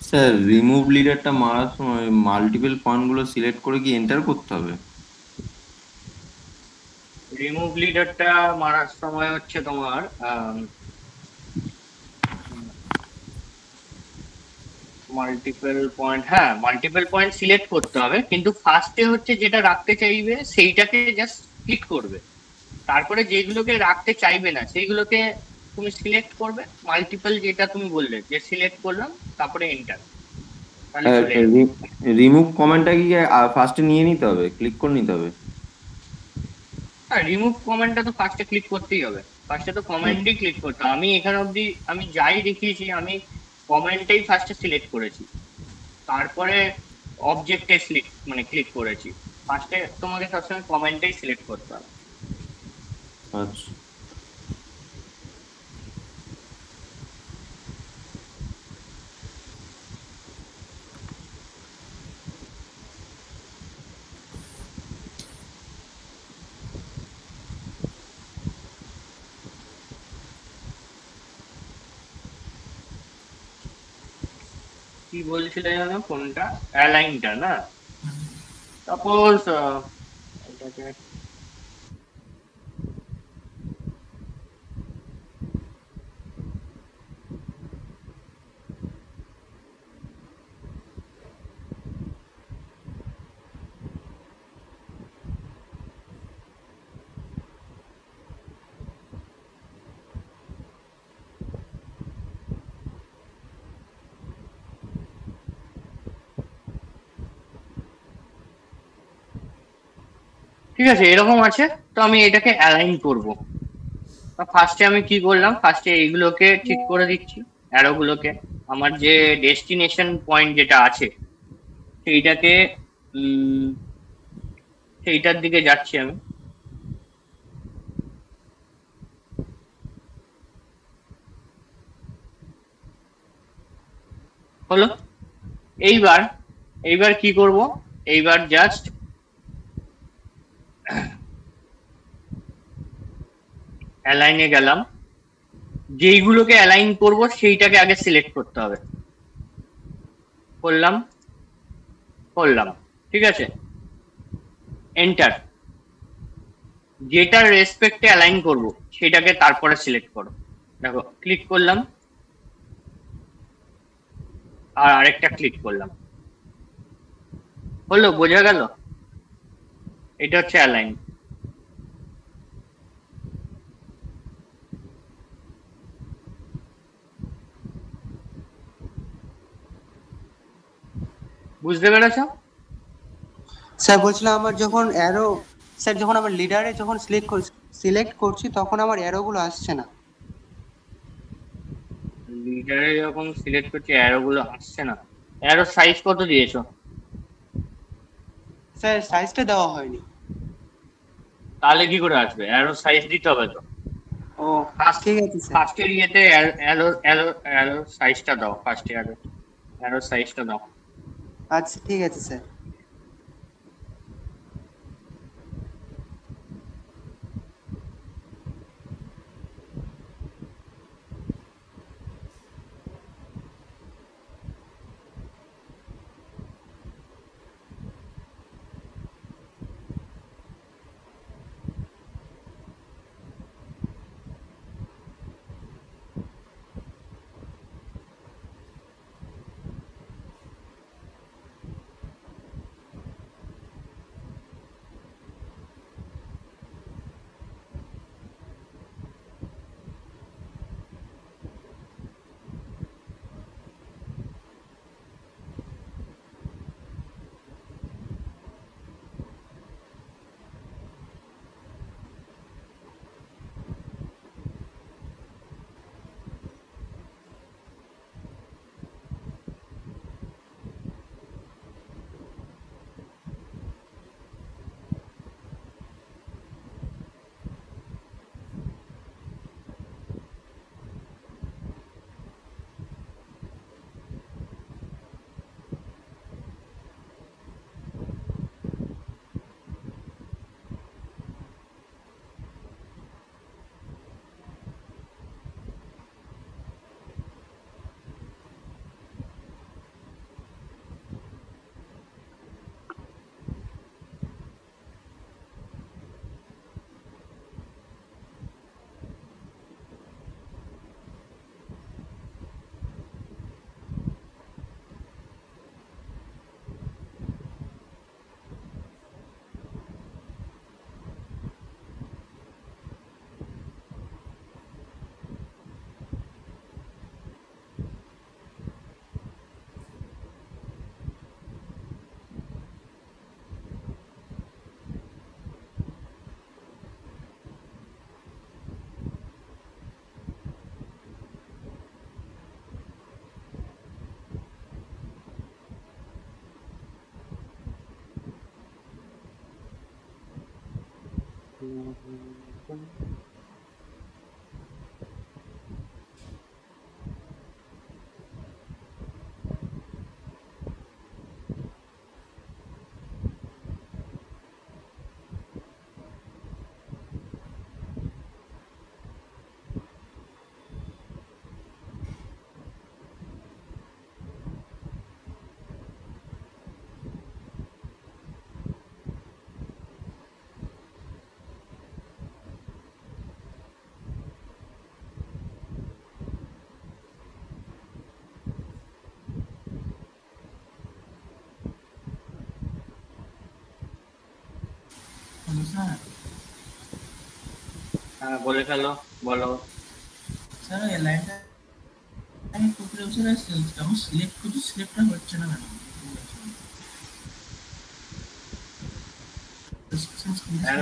স্যার রিমুভ লিডারটা মারার সময় মাল্টিপল পয়েন্ট গুলো সিলেক্ট করে কি এন্টার করতে হবে? রিমুভ লিডারটা মারার সময় হচ্ছে তোমার মাল্টিপল পয়েন্ট, হ্যাঁ মাল্টিপল পয়েন্ট সিলেক্ট করতে হবে, কিন্তু ফার্স্টে হচ্ছে যেটা রাখতে চাইবে সেইটাকে জাস্ট ক্লিক করবে। তারপরে যেগুলোকে রাখতে চাইবে না সেইগুলোকে তুমি সিলেক্ট করবে। মাল্টিপল যেটা তুমি বললে যে সিলেক্ট করলাম, তারপরে এন্টার, তাহলে চলে যাবে। রিমুভ কমেন্টটা কি ফার্স্টে নিয়ে নিতে হবে, ক্লিক করে নিতে হবে? হ্যাঁ, রিমুভ কমেন্টটা তো ফার্স্টে ক্লিক করতেই হবে। ফার্স্টে তো কমেন্টই ক্লিক করতে হবে। আমি এখানে অবধি আমি যাই দেখিয়েছি, আমি কমেন্টটাই ফার্স্টে সিলেক্ট করেছি, তারপরে অবজেক্টে ক্লিক করেছি। ফার্স্টে তোমাকে সবসময় কমেন্টটাই সিলেক্ট করতে হবে। আচ্ছা কি বলছিলে জানো? কোনটা? অ্যালাইনটা না? সাপোজ এটাকে ঠিক আছে, এরকম আছে। তো আমি এটাকে অ্যালাইন করব। ফার্স্টে আমি কি করলাম, ফার্স্টে এইগুলোকে ঠিক করে দিচ্ছি, অ্যারোগুলোকে। আমার যে ডেস্টিনেশন পয়েন্ট যেটা আছে সেইটাকে উম, সেইটার দিকে যাচ্ছি আমি। হলো? এইবার এইবার কি করব? এইবার জাস্ট অ্যালাইনে গেলাম। যেইগুলোকে অ্যালাইন করব সেইটাকে আগে সিলেক্ট করতে হবে। করলাম, করলাম, ঠিক আছে। এন্টার। যেটার রেসপেক্টে অ্যালাইন করব সেটাকে তারপরে সিলেক্ট করো। দেখো, ক্লিক করলাম, আর আরেকটা ক্লিক করলাম। হলো? বোঝা গেল? এটা হচ্ছে অ্যালাইন। বুঝতে পেরেছো? স্যার বলছিলাম আমার যখন অ্যারো, স্যার যখন আমার লিডারে যখন সিলেক্ট করছি তখন আমার অ্যারো গুলো আসছে না। লিডারে যখন সিলেক্ট করছি অ্যারো গুলো আসছে না। অ্যারো সাইজ কত দিয়েছো? স্যার সাইজটা দেওয়া হয়নি। তাহলে কি করে আসবে? অ্যারো সাইজ দিতে হবে তো। ও ঠিক আছে স্যার। ফার্স্টের ইয়েতে অ্যারো অ্যারো অ্যারো সাইজটা দাও। ফার্স্টে অ্যারো সাইজটা দাও। আচ্ছা ঠিক আছে স্যার। স্যার হ্যাঁ বলে ফেলো, বলো। স্যার এই লাইনটা আমি করতে বসে যখন সিলেক্ট করছি সিলেক্টটা হচ্ছে না কেন?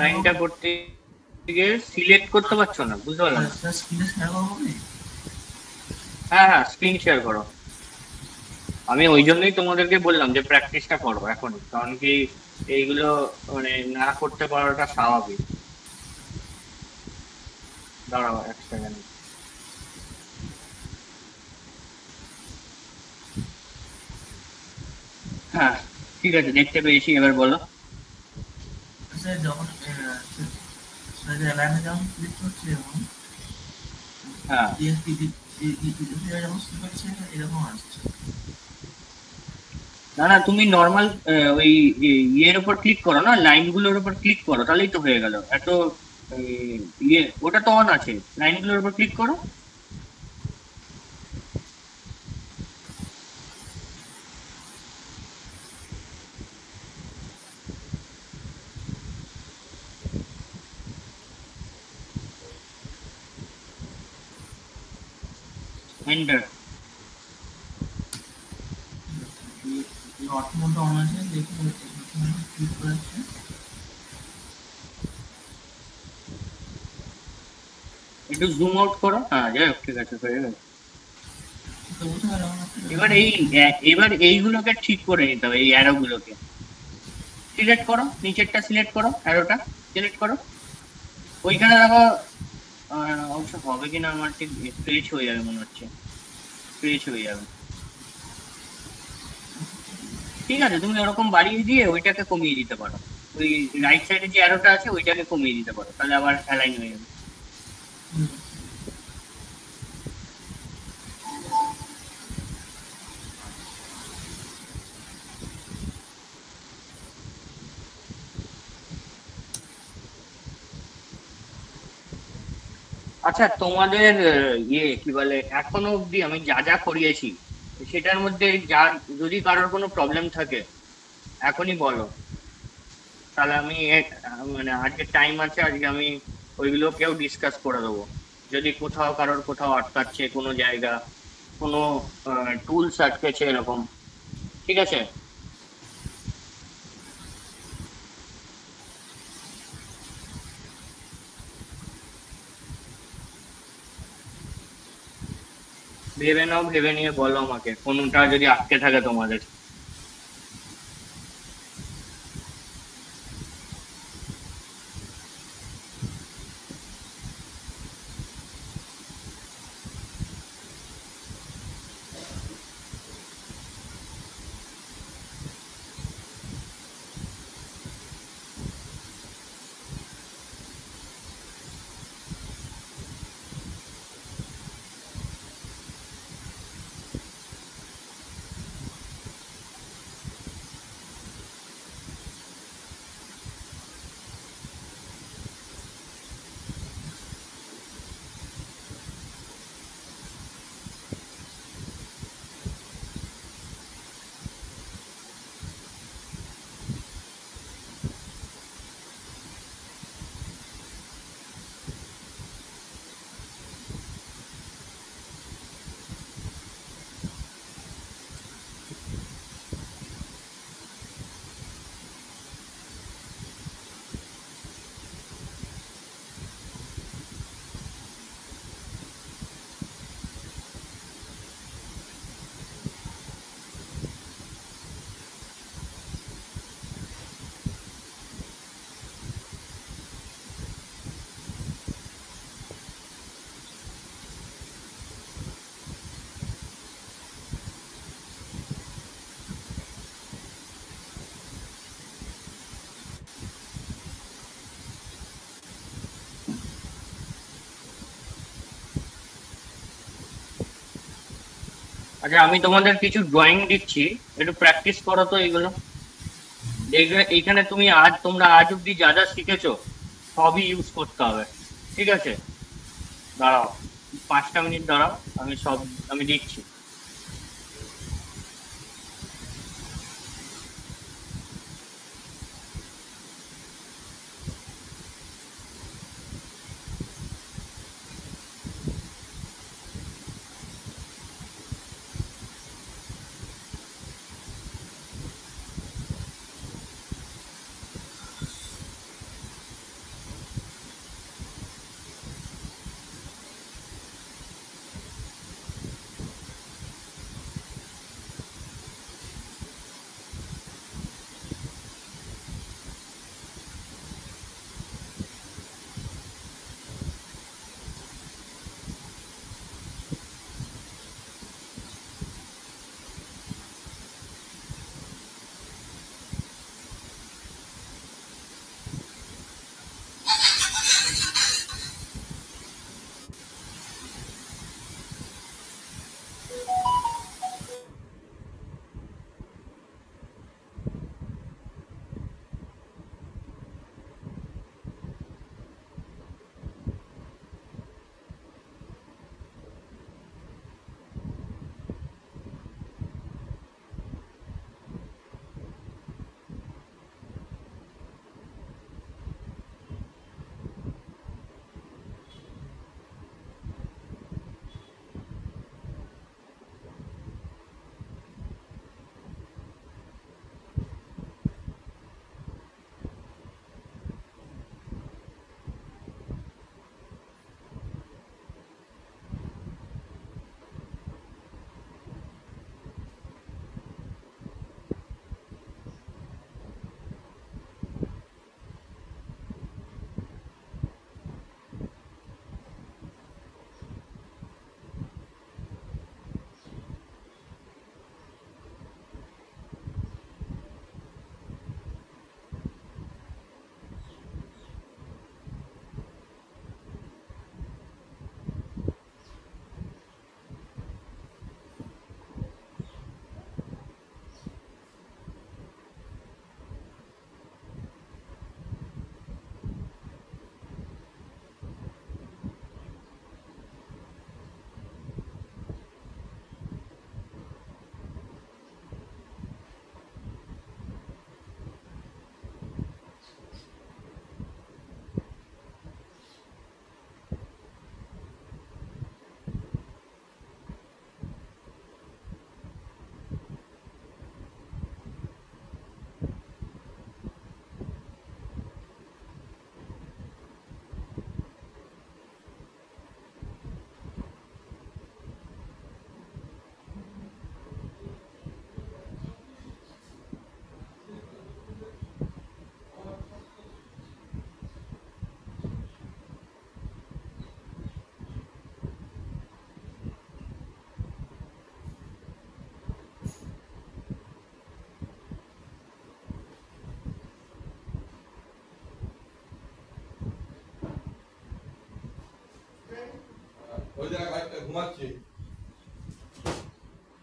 লাইনটা করতে গিয়ে সিলেক্ট করতে পারছো না, বুঝতে পারলাম না। স্যার স্ক্রিনে শেয়ার করবো কি? হ্যাঁ হ্যাঁ, স্ক্রিন শেয়ার করো। আমি ওই জন্যই তোমাদেরকে বললাম যে প্র্যাকটিসটা করো এখন, কারণ কি এইগুলো মানে না করতে পারাটা স্বাভাবিক। দাঁড়াও এক সেকেন্ড। হ্যাঁ ঠিক আছে, দেখতে পেয়েছি, এবার বলো। স্যার যখন স্যার লাইনে যখন ক্লিক করছি যখন হ্যাঁ যখন সিলেক্ট করছি এরকম আসছে। না না, তুমি নর্মাল ওই ইয়ের উপর ক্লিক করো না, লাইনগুলোর উপর ক্লিক করো, তাহলেই তো হয়ে গেল। এত ইয়ে ওটা তো অন আছে, লাইনগুলোর উপর ক্লিক করো। এন্টার। এই অটোমোডটা অন আছে দেখুন ক্লিক করেছে। একটু জুম আউট করো। হ্যাঁ যাই হোক, ঠিক আছে, হয়ে গেল। তো বুঝতে পারলাম না। এবার এইগুলোকে ঠিক করে নিতে হবে, এই অ্যারোগুলোকে সিলেক্ট করো, নিচেরটা সিলেক্ট করো, অ্যারোটা সিলেক্ট করো। ওইখানে দেখো অবশ্য হবে কিনা আমার ঠিক, স্ট্রেচ হয়ে যাবে মনে হচ্ছে, স্ট্রেচ হয়ে যাবে। ঠিক আছে, তুমি ওরকম বাড়িয়ে দিয়ে ওইটাকে কমিয়ে দিতে পারো, ওই রাইট সাইডে যে অ্যারোটা আছে ওইটাকে কমিয়ে দিতে পারো, তাহলে আবার অ্যালাইন হয়ে যাবে। আচ্ছা তোমাদের ইয়ে কি বলে, এখনো অবধি আমি যা যা করিয়েছি সেটার মধ্যে যার যদি কারোর কোনো প্রবলেম থাকে এখনই বলো, তাহলে আমি মানে আজকে টাইম আছে, আজকে আমি ওইগুলোকেও ডিসকাস করে দেবো। যদি কোথাও কারোর কোথাও আটকাচ্ছে কোনো জায়গা, কোনো টুলস আটকেছে এরকম, ঠিক আছে। ভেবে নাও, ভেবে নিয়ে বলো আমাকে কোনটা যদি আটকে থাকে তোমাদের। আচ্ছা, আমি তোমাদের কিছু ড্রয়িং দিচ্ছি, একটু প্র্যাকটিস করো তো এগুলো। দেখবে এইখানে তোমরা আজ অব্দি যা যা শিখেছো সবই ইউজ করতে হবে, ঠিক আছে? দাঁড়াও, 5টা মিনিট দাঁড়াও, আমি দিচ্ছি। ওই জায়গায় একটা ঘুমাচ্ছে,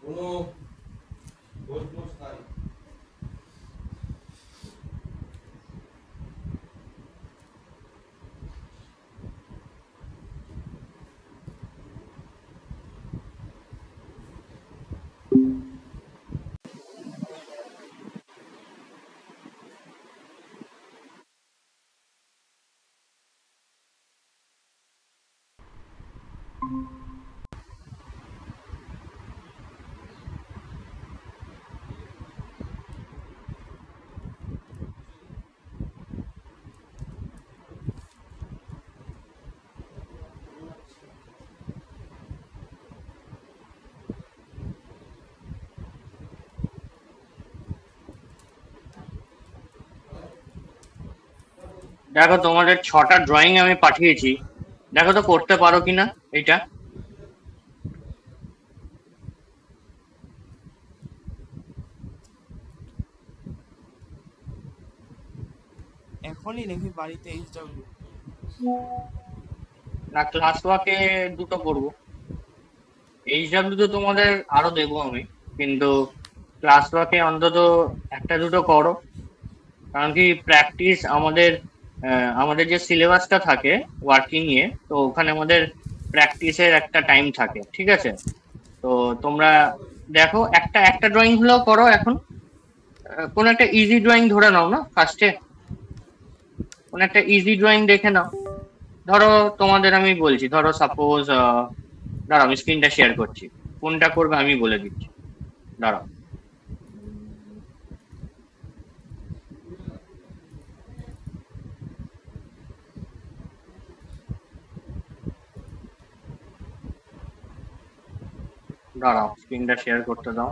কোনো দোষ দোষ নাই। দেখো, তোমাদের 6টা ড্রয়িং আমি পাঠিয়েছি, দেখো তো করতে পারো কিনা এটা। এখনই নাকি বাড়িতে এইচডব্লিউ? না, ক্লাস ওয়ার্কে দুটো করবো। এইচডাব্লিউ তো তোমাদের আরো দেবো আমি, কিন্তু ক্লাস ওয়ার্কে অন্তত একটা দুটো করো। কারণ কি প্র্যাকটিস আমাদের আমাদের যে সিলেবাসটা থাকে ওয়ার্কিং এ, তো ওখানে আমাদের প্র্যাকটিসের একটা টাইম থাকে, ঠিক আছে? তো তোমরা দেখো একটা একটা ড্রয়িং হলেও করো এখন। কোন একটা ইজি ড্রয়িং ধরে নাও না ফার্স্টে, কোন একটা ইজি ড্রয়িং দেখে নাও। ধরো তোমাদের আমি বলছি, ধরো সাপোজ দাঁড়াও আমি স্ক্রিনটা শেয়ার করছি, কোনটা করবে আমি বলে দিচ্ছি, দাঁড়াও। দাঁড়াও স্ক্রিনটা শেয়ার করতে দাও।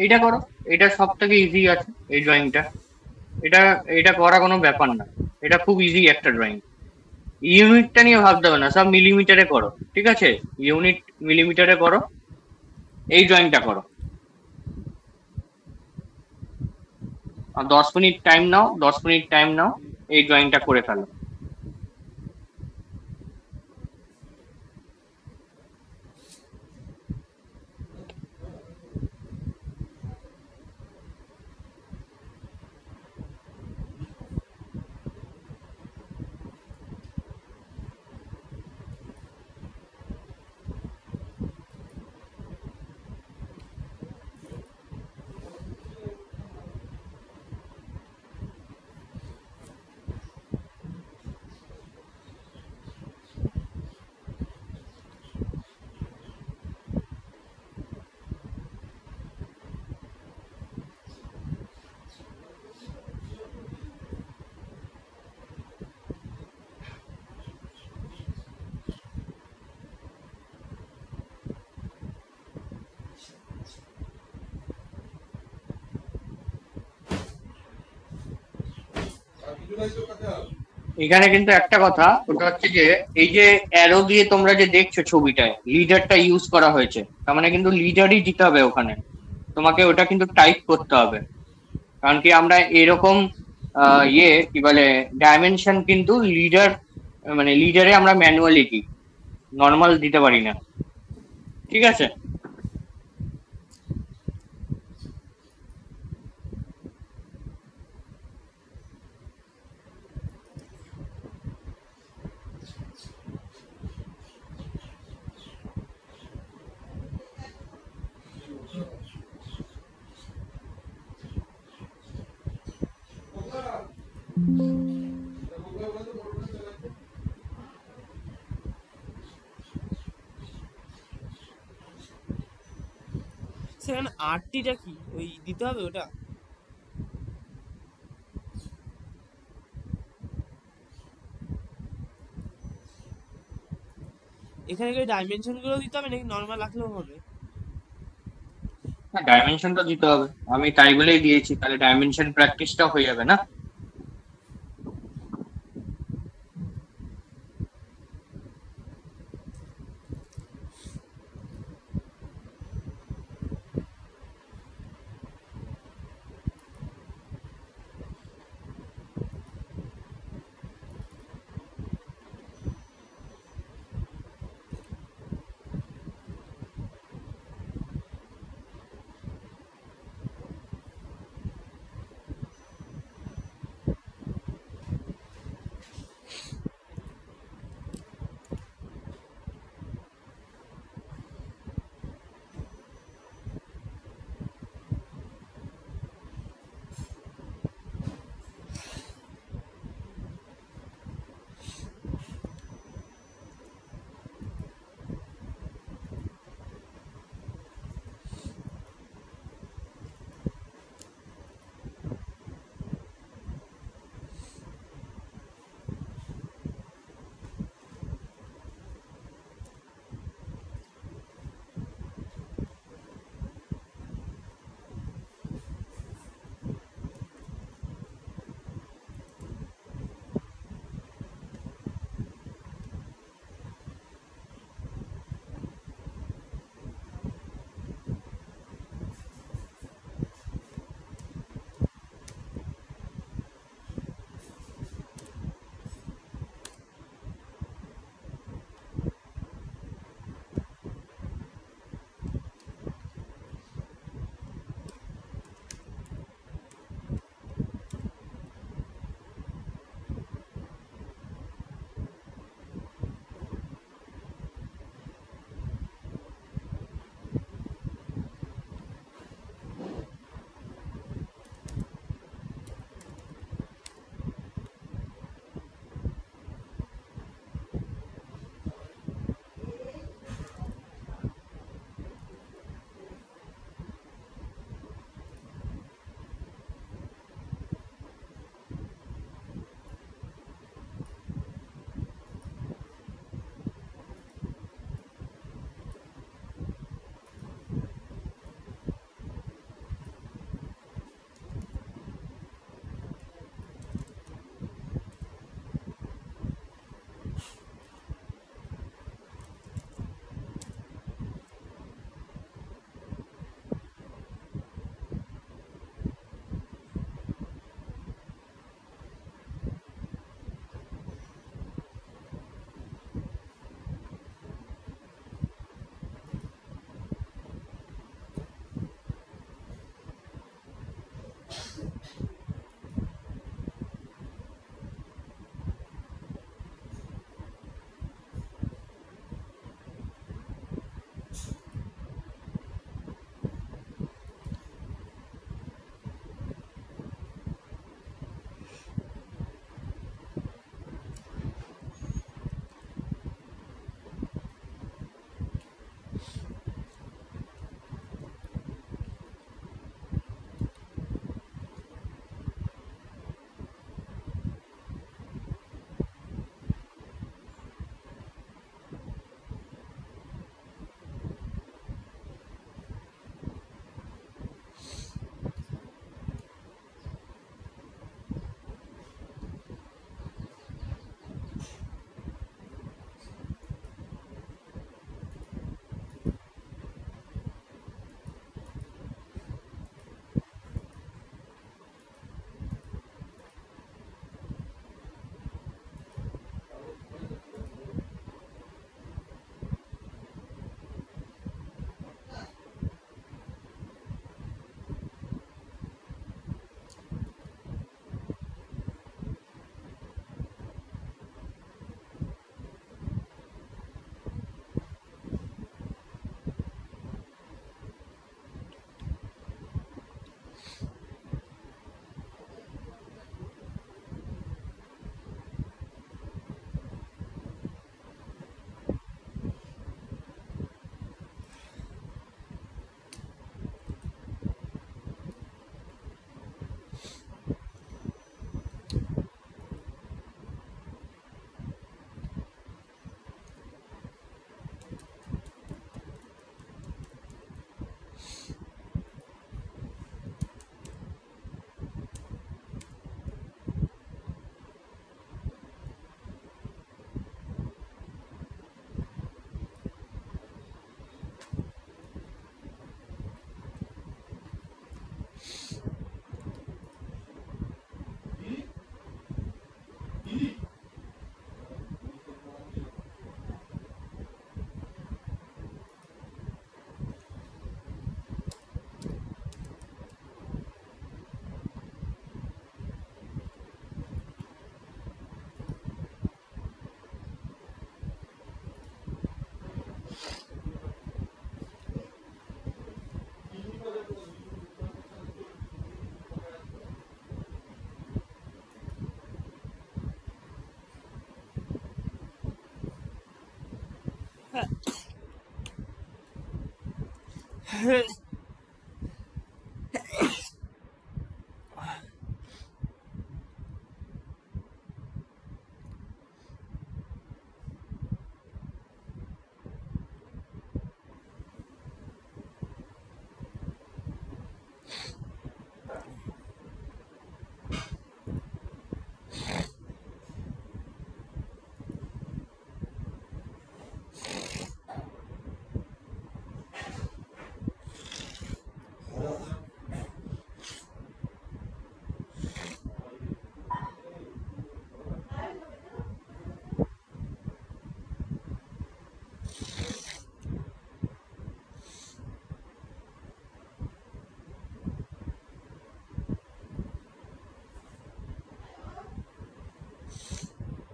এইটা করো, এটা সব থেকে ইজি আছে এই ড্রয়িংটা। এটা এটা করা কোনো ব্যাপার না, এটা খুব ইজি একটা ড্রয়িং। ইউনিটটা নিয়ে ভাবতে হবে না, সব মিলিমিটারে করো, ঠিক আছে? ইউনিট মিলিমিটারে করো, এই ড্রয়িংটা করো। আর 10 মিনিট টাইম নাও, 10 মিনিট টাইম নাও, এই ড্রয়িংটা করে ফেলো। এখানে কিন্তু একটা কথা, ওটা হচ্ছে যে এই যে অ্যারো দিয়ে তোমরা যে দেখছো ছবিটায় লিডারটা ইউজ করা হয়েছে, তার মানে কিন্তু লিডারই দিতে হবে ওখানে, তোমাকে ওটা কিন্তু টাইপ করতে হবে। কারণ কি আমরা এরকম কি বলে ডাইমেনশন কিন্তু লিডার, মানে লিডারে আমরা ম্যানুয়ালি দিই, নর্মাল দিতে পারি না, ঠিক আছে? সেখানে আরটিটা কি ওই দিতে হবে ওটা? এখানে কি ডাইমেনশন গুলো দিতে হবে নাকি নর্মাল রাখলেও হবে? ডাইমেনশনটা দিতে হবে, আমি তাই বলেই দিয়েছি, তাহলে ডাইমেনশন প্র্যাকটিসটা হয়ে যাবে না?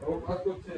ও কাজ করছে।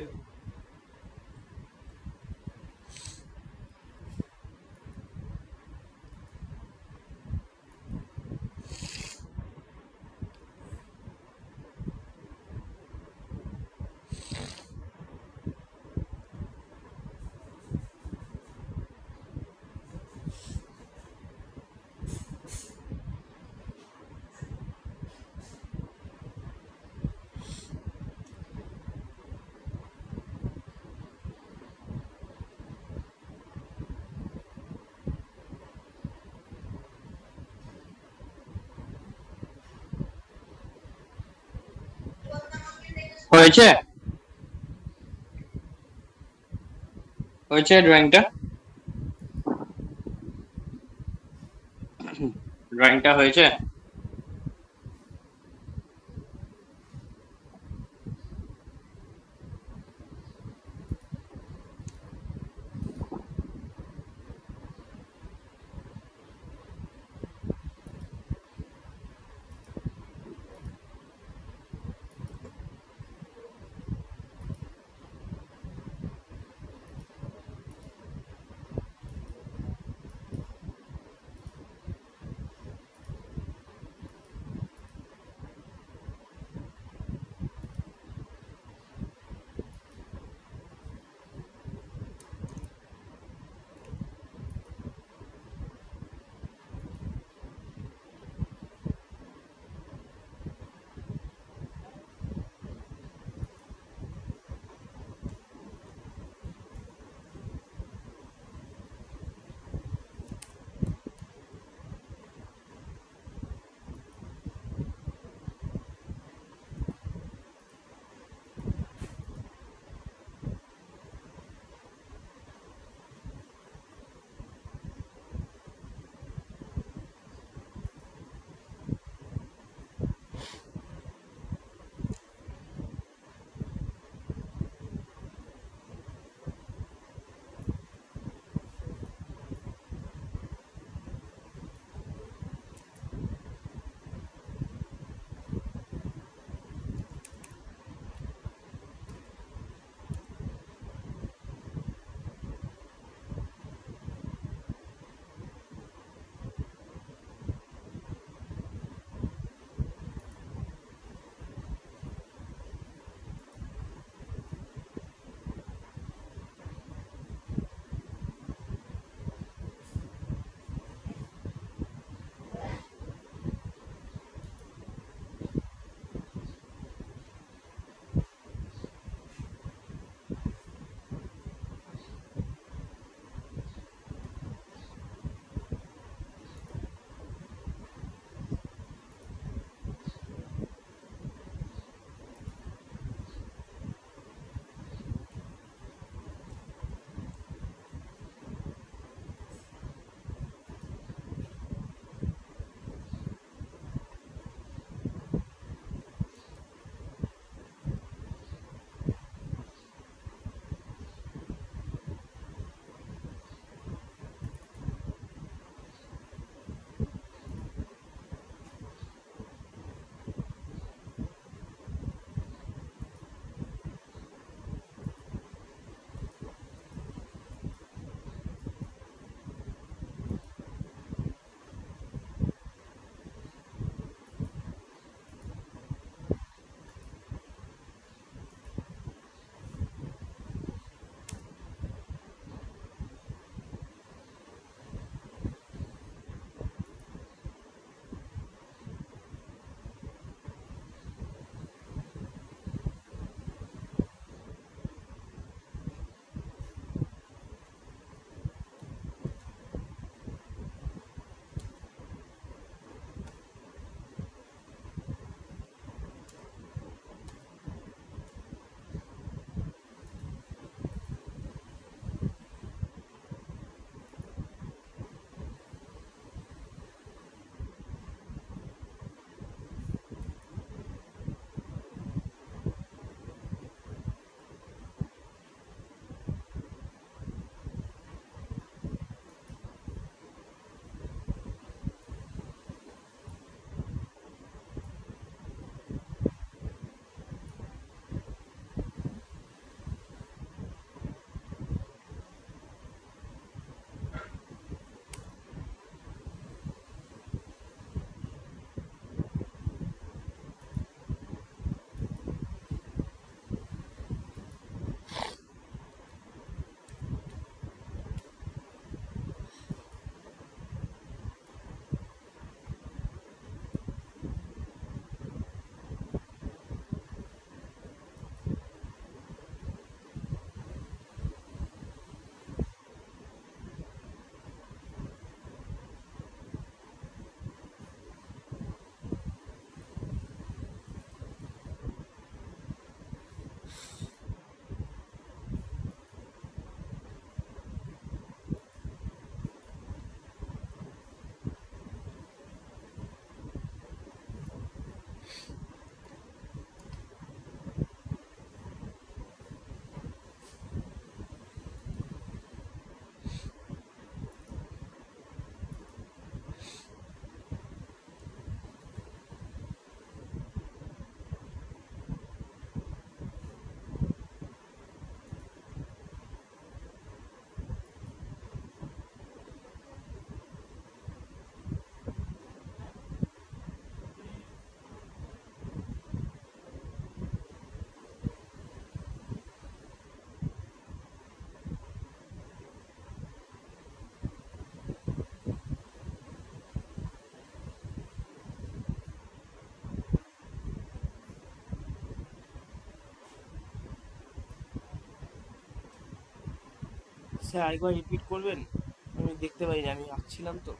হয়েছে হয়েছে ড্রয়িংটা হয়েছে। স্যার আরেকবার রিপিট করবেন, আমি দেখতে পাইনি, আমি আঁকছিলাম তো।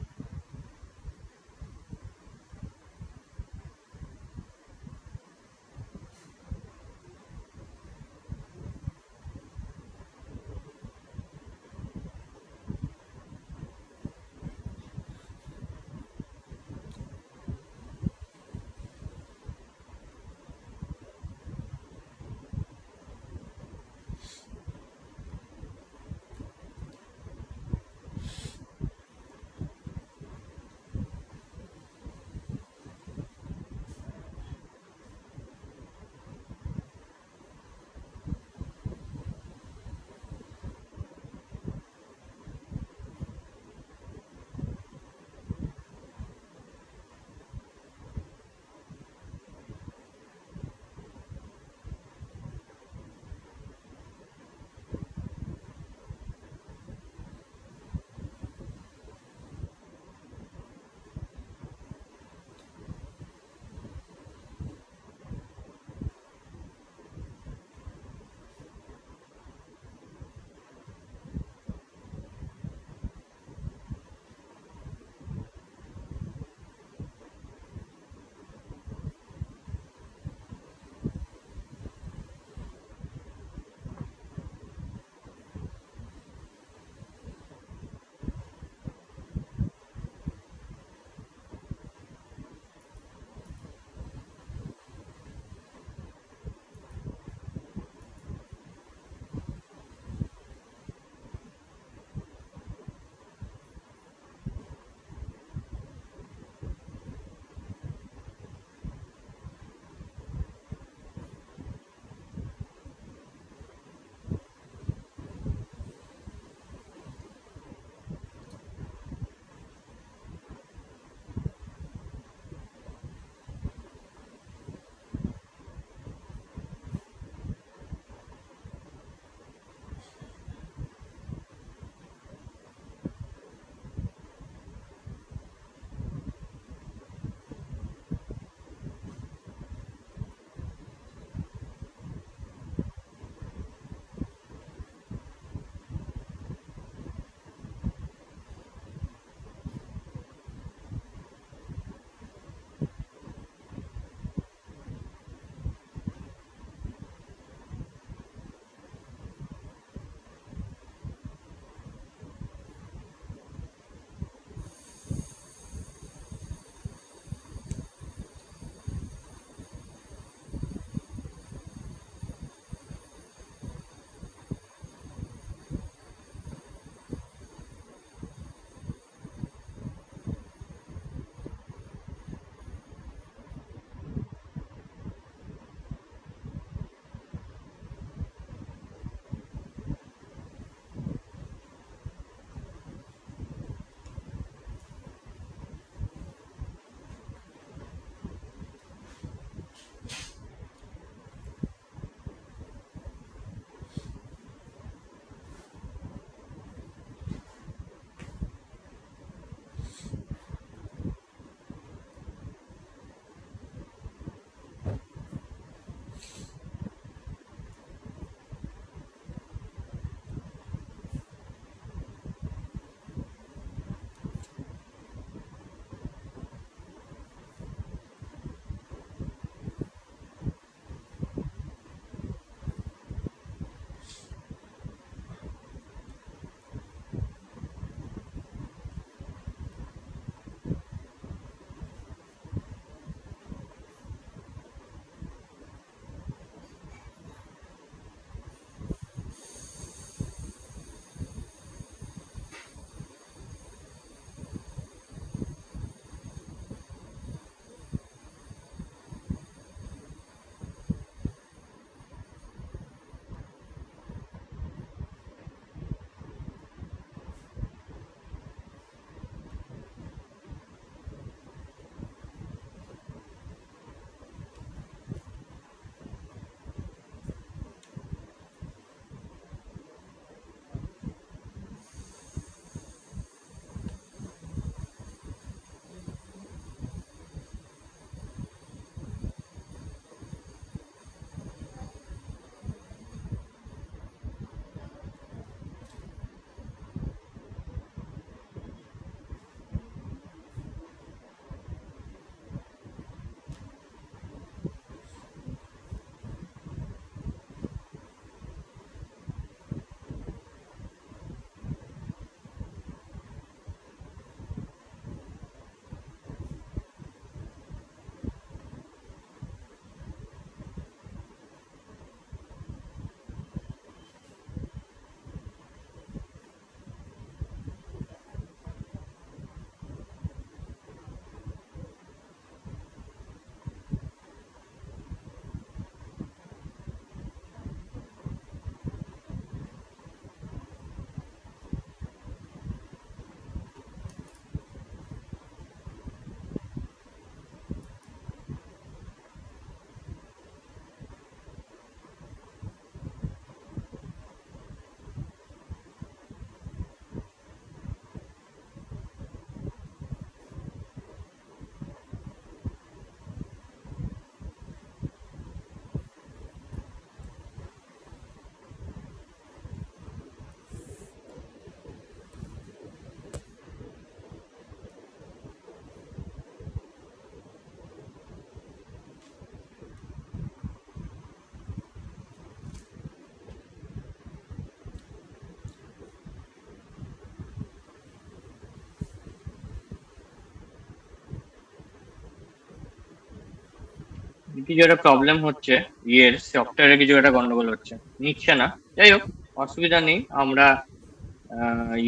কিছু একটা প্রবলেম হচ্ছে, ইয়ের সফটওয়্যারে কিছু একটা গন্ডগোল হচ্ছে, নিচ্ছে না। যাই হোক, অসুবিধা নেই, আমরা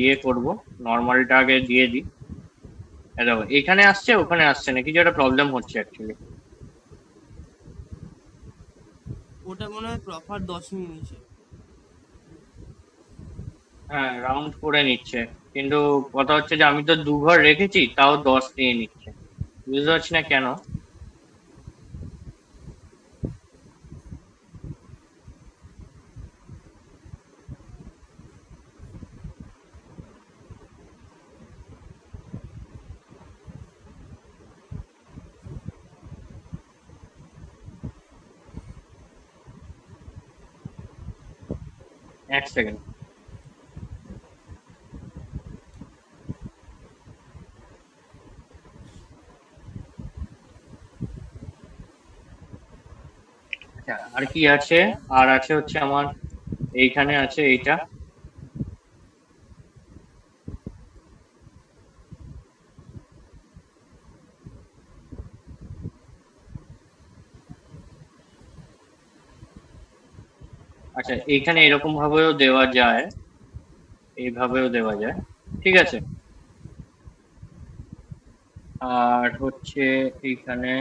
ইয়ে করব, নর্মালটা আগে দিয়ে দিই। দেখো এখানে আসছে, ওখানে আসছে না, কিছু একটা প্রবলেম হচ্ছে অ্যাকচুয়ালি। ওটা মনে হয় প্রপার 10 নিয়েছে। হ্যাঁ, রাউন্ড করে নিচ্ছে, কিন্তু কথা হচ্ছে যে আমি তো 2 ঘর রেখেছি, তাও 10 নিয়ে নিচ্ছে, বুঝতে পারছি না কেন। এক সেকেন্ড। আচ্ছা, আর কি আছে? আর আছে হচ্ছে আমার এইখানে আছে এইটা। আচ্ছা, এইখানে এরকম ভাবেও দেওয়া যায়, এইভাবেও দেওয়া যায়, ঠিক আছে। আর হচ্ছে এইখানে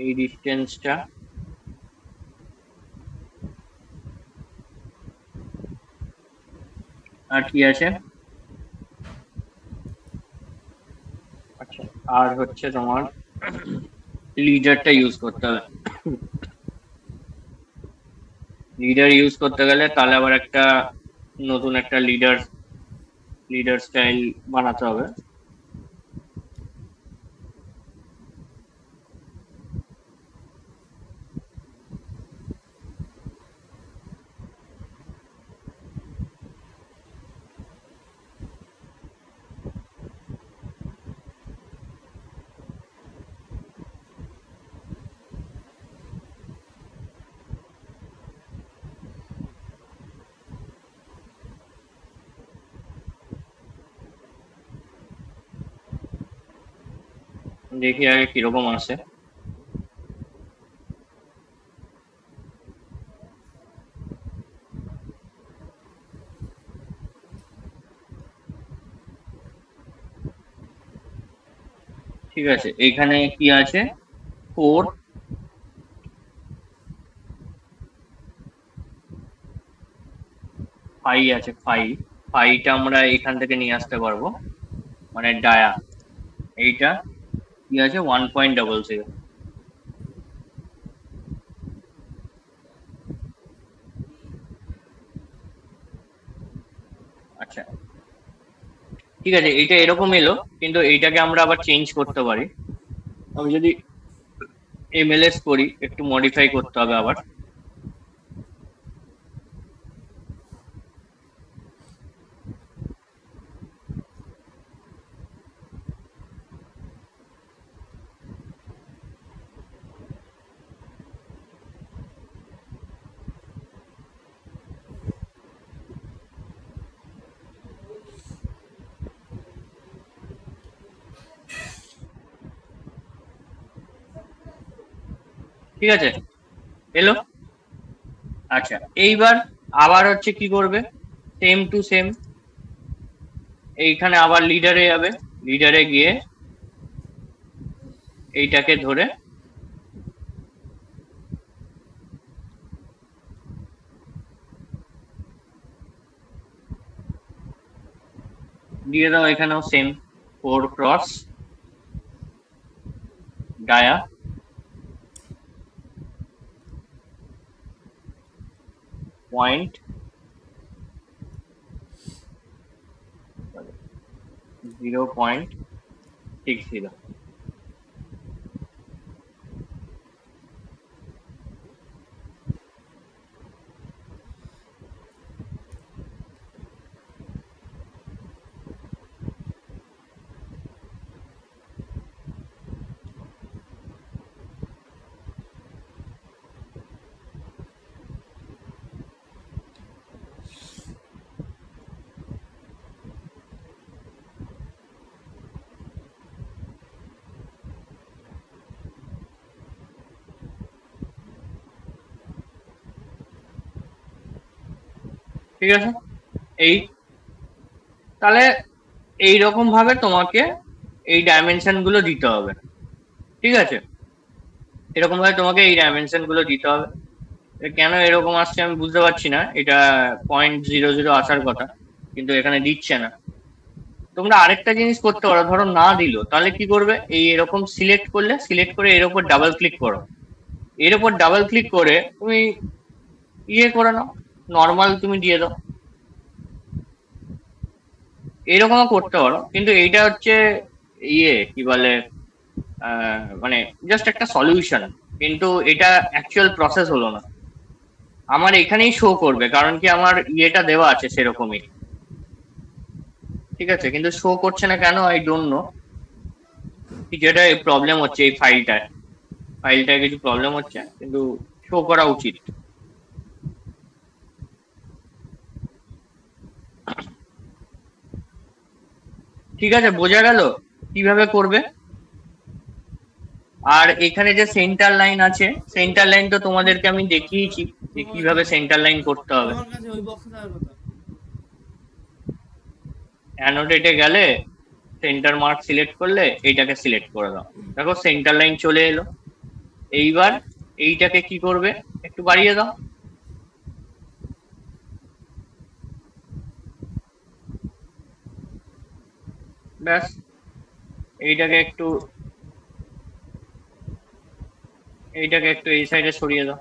এই ডিস্টেন্সটা, আর কি আছে? আচ্ছা, আর হচ্ছে তোমার লিডারটা ইউজ করতে হবে। লিডার ইউজ করতে গেলে তাহলে আবার একটা নতুন একটা লিডার স্টাইল বানাতে হবে। দেখি আগে কিরকম আসে। ঠিক আছে, এখানে কি আছে? 4, 5 আছে, 5টা আমরা এখান থেকে নিয়ে আসতে পারবো, মানে ডায়া। এইটা কি আছে? 1.00। আচ্ছা, ঠিক আছে, এইটা এরকম এলো, কিন্তু এইটাকে আমরা আবার চেঞ্জ করতে পারি। আমি যদি MLS করি, একটু মডিফাই করতে হবে আবার। ঠিক আছে, এলো। আচ্ছা, এইবার আবার হচ্ছে কি করবে? সেম টু সেম, এইখানে আবার লিডারে যাবে, লিডারে গিয়ে এইটাকে ধরে দিয়ে দাও, এখানেও সেম 4 ক্রস ডায়া, পয়েন্ট 0.60। ঠিক আছে? এই তাহলে এইরকম ভাবে তোমাকে এই ডাইমেনশন গুলো দিতে হবে, ঠিক আছে? এরকম ভাবে তোমাকে এই ডাইমেনশন গুলো দিতে হবে। কেন এরকম আসছে আমি বুঝতে পারছি না, এটা 0.00 আসার কথা কিন্তু এখানে দিচ্ছে না। তোমরা আরেকটা জিনিস করতে পারো, ধরো না দিল তাহলে কি করবে, এই এরকম সিলেক্ট করলে, সিলেক্ট করে এর উপর ডাবল ক্লিক করো, এর উপর ডাবল ক্লিক করে তুমি করে নাও, নর্মাল তুমি দিয়ে দাও, এরকমও করতে পারো। কিন্তু এইটা হচ্ছে কি বলে, মানে জাস্ট একটা সলিউশন, কিন্তু এটা অ্যাকচুয়াল প্রসেস হলো না। আমার এখানেই শো করবে, কারণ কি আমার ইয়েটা দেওয়া আছে সেরকমই, ঠিক আছে? কিন্তু শো করছে না কেন, আই ডোন্ট নো। যেটা প্রবলেম হচ্ছে এই ফাইলটায় কিছু প্রবলেম হচ্ছে, কিন্তু শো করা উচিত। ঠিক আছে, বোঝা গেল কিভাবে করবে? আর এখানে যে সেন্টার লাইন আছে, সেন্টার লাইন তো তোমাদেরকে আমি দেখিয়েছি যে কিভাবে সেন্টার লাইন করতে হবে। আমার কাছে ওই বক্সটার কথা। অ্যানোটেটে গেলে সেন্টার মার্ক সিলেক্ট করলে এইটাকে সিলেক্ট করে দাও, দেখো সেন্টার লাইন চলে এলো। এইবার এইটাকে কি করবে, একটু বাড়িয়ে দাও, ব্যাস। এইটাকে একটু এই সাইডে সরিয়ে দাও,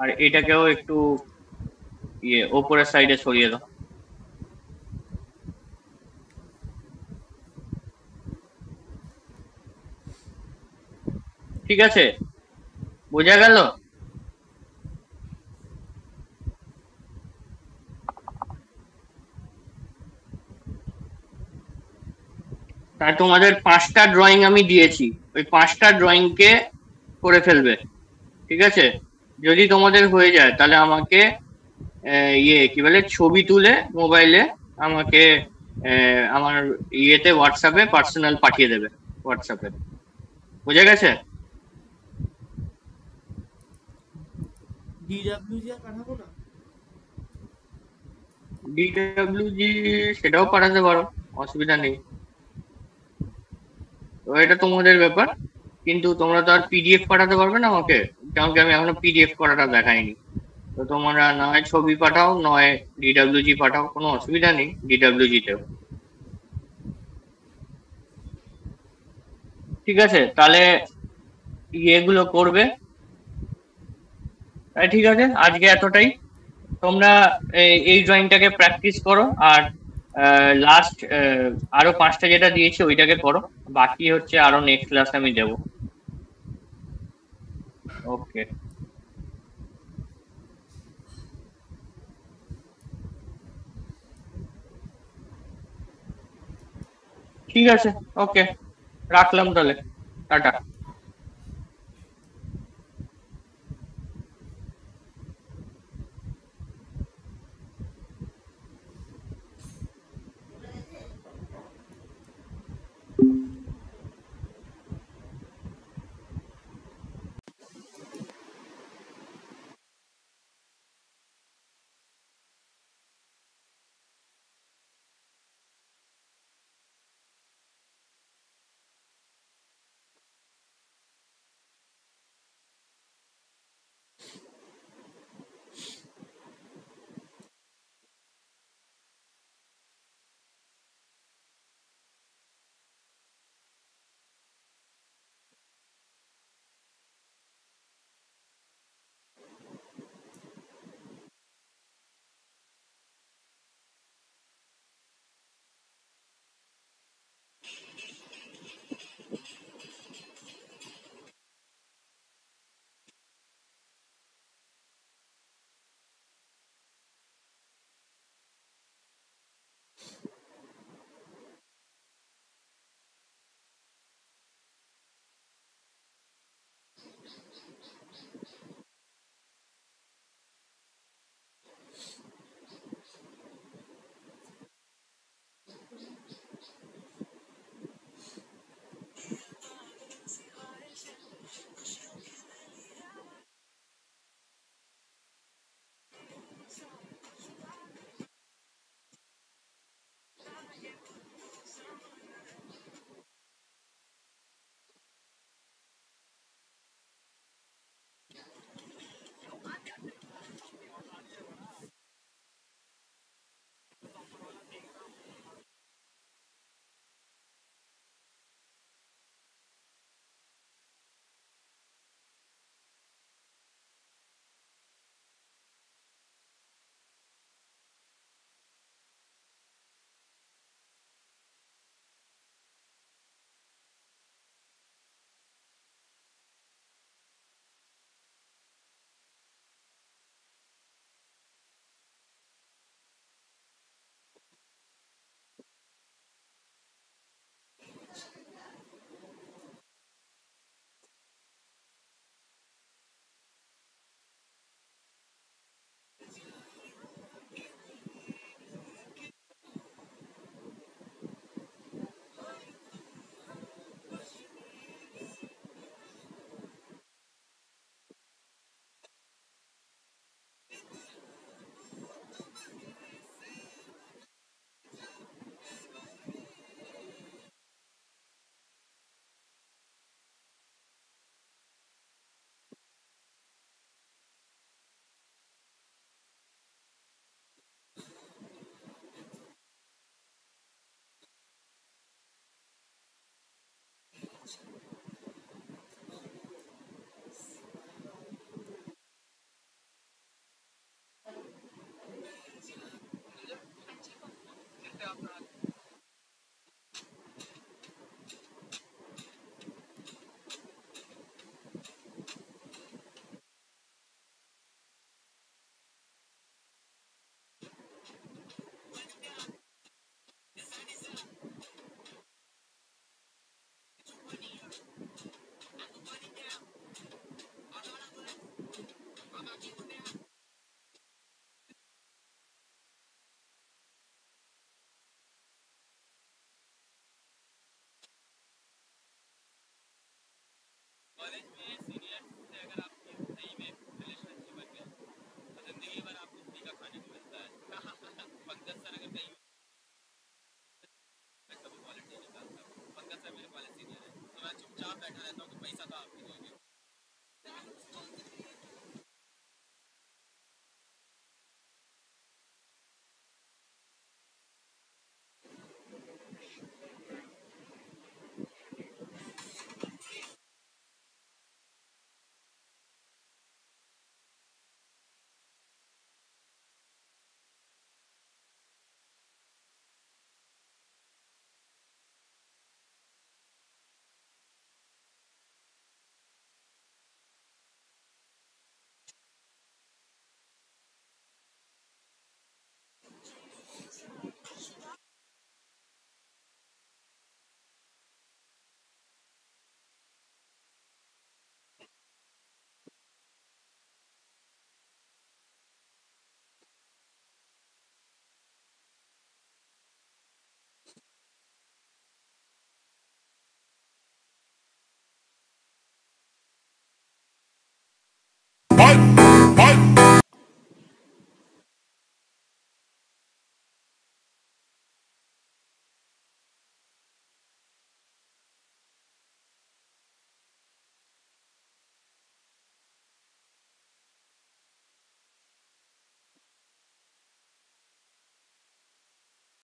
আর এটাকেও একটু ওপরের সাইডে সরিয়ে দাও। ঠিক আছে, বোঝা গেল? তাই তোমাদের 5টা ড্রয়িং আমি দিয়েছি, ওই 5টা ড্রয়িং কে করে ফেলবে, ঠিক আছে? যদি তোমাদের হয়ে যায় তাহলে আমাকে কি বলে, ছবি তুলে মোবাইলে আমাকে আমার হোয়াটসঅ্যাপে পার্সোনাল পাঠিয়ে দেবে, হোয়াটসঅ্যাপে। বোঝা গেছে? ডিডব্লিউজি আর পাঠাবো না? ডিডব্লিউজি সেটাও পাঠাতে পারো, অসুবিধা নেই, তো এটা তোমাদের ব্যাপার। কিন্তু তোমরা তো আর পিডিএফ পাঠাতে পারবে না আমাকে, কারণ কি আমি এখনো পিডিএফ করাটা দেখাইনি। তো তোমরা নয় ছবি পাঠাও, নয় ডিডব্লিউজি পাঠাও, কোনো অসুবিধা নেই ডিডব্লিউজি তেও। ঠিক আছে, তাহলে এগুলো করবে। ঠিক আছে, আজকে এতটাই। তোমরা এই ড্রয়িংটাকে প্র্যাকটিস করো, আর লাস্ট আরো 5টা যেটা দিয়েছি ওইটাকে করো, বাকি হচ্ছে আরো নেক্সট ক্লাস আমি দেবো। ওকে, ঠিক আছে, ওকে, রাখলাম তাহলে, টাটা। আচ্ছা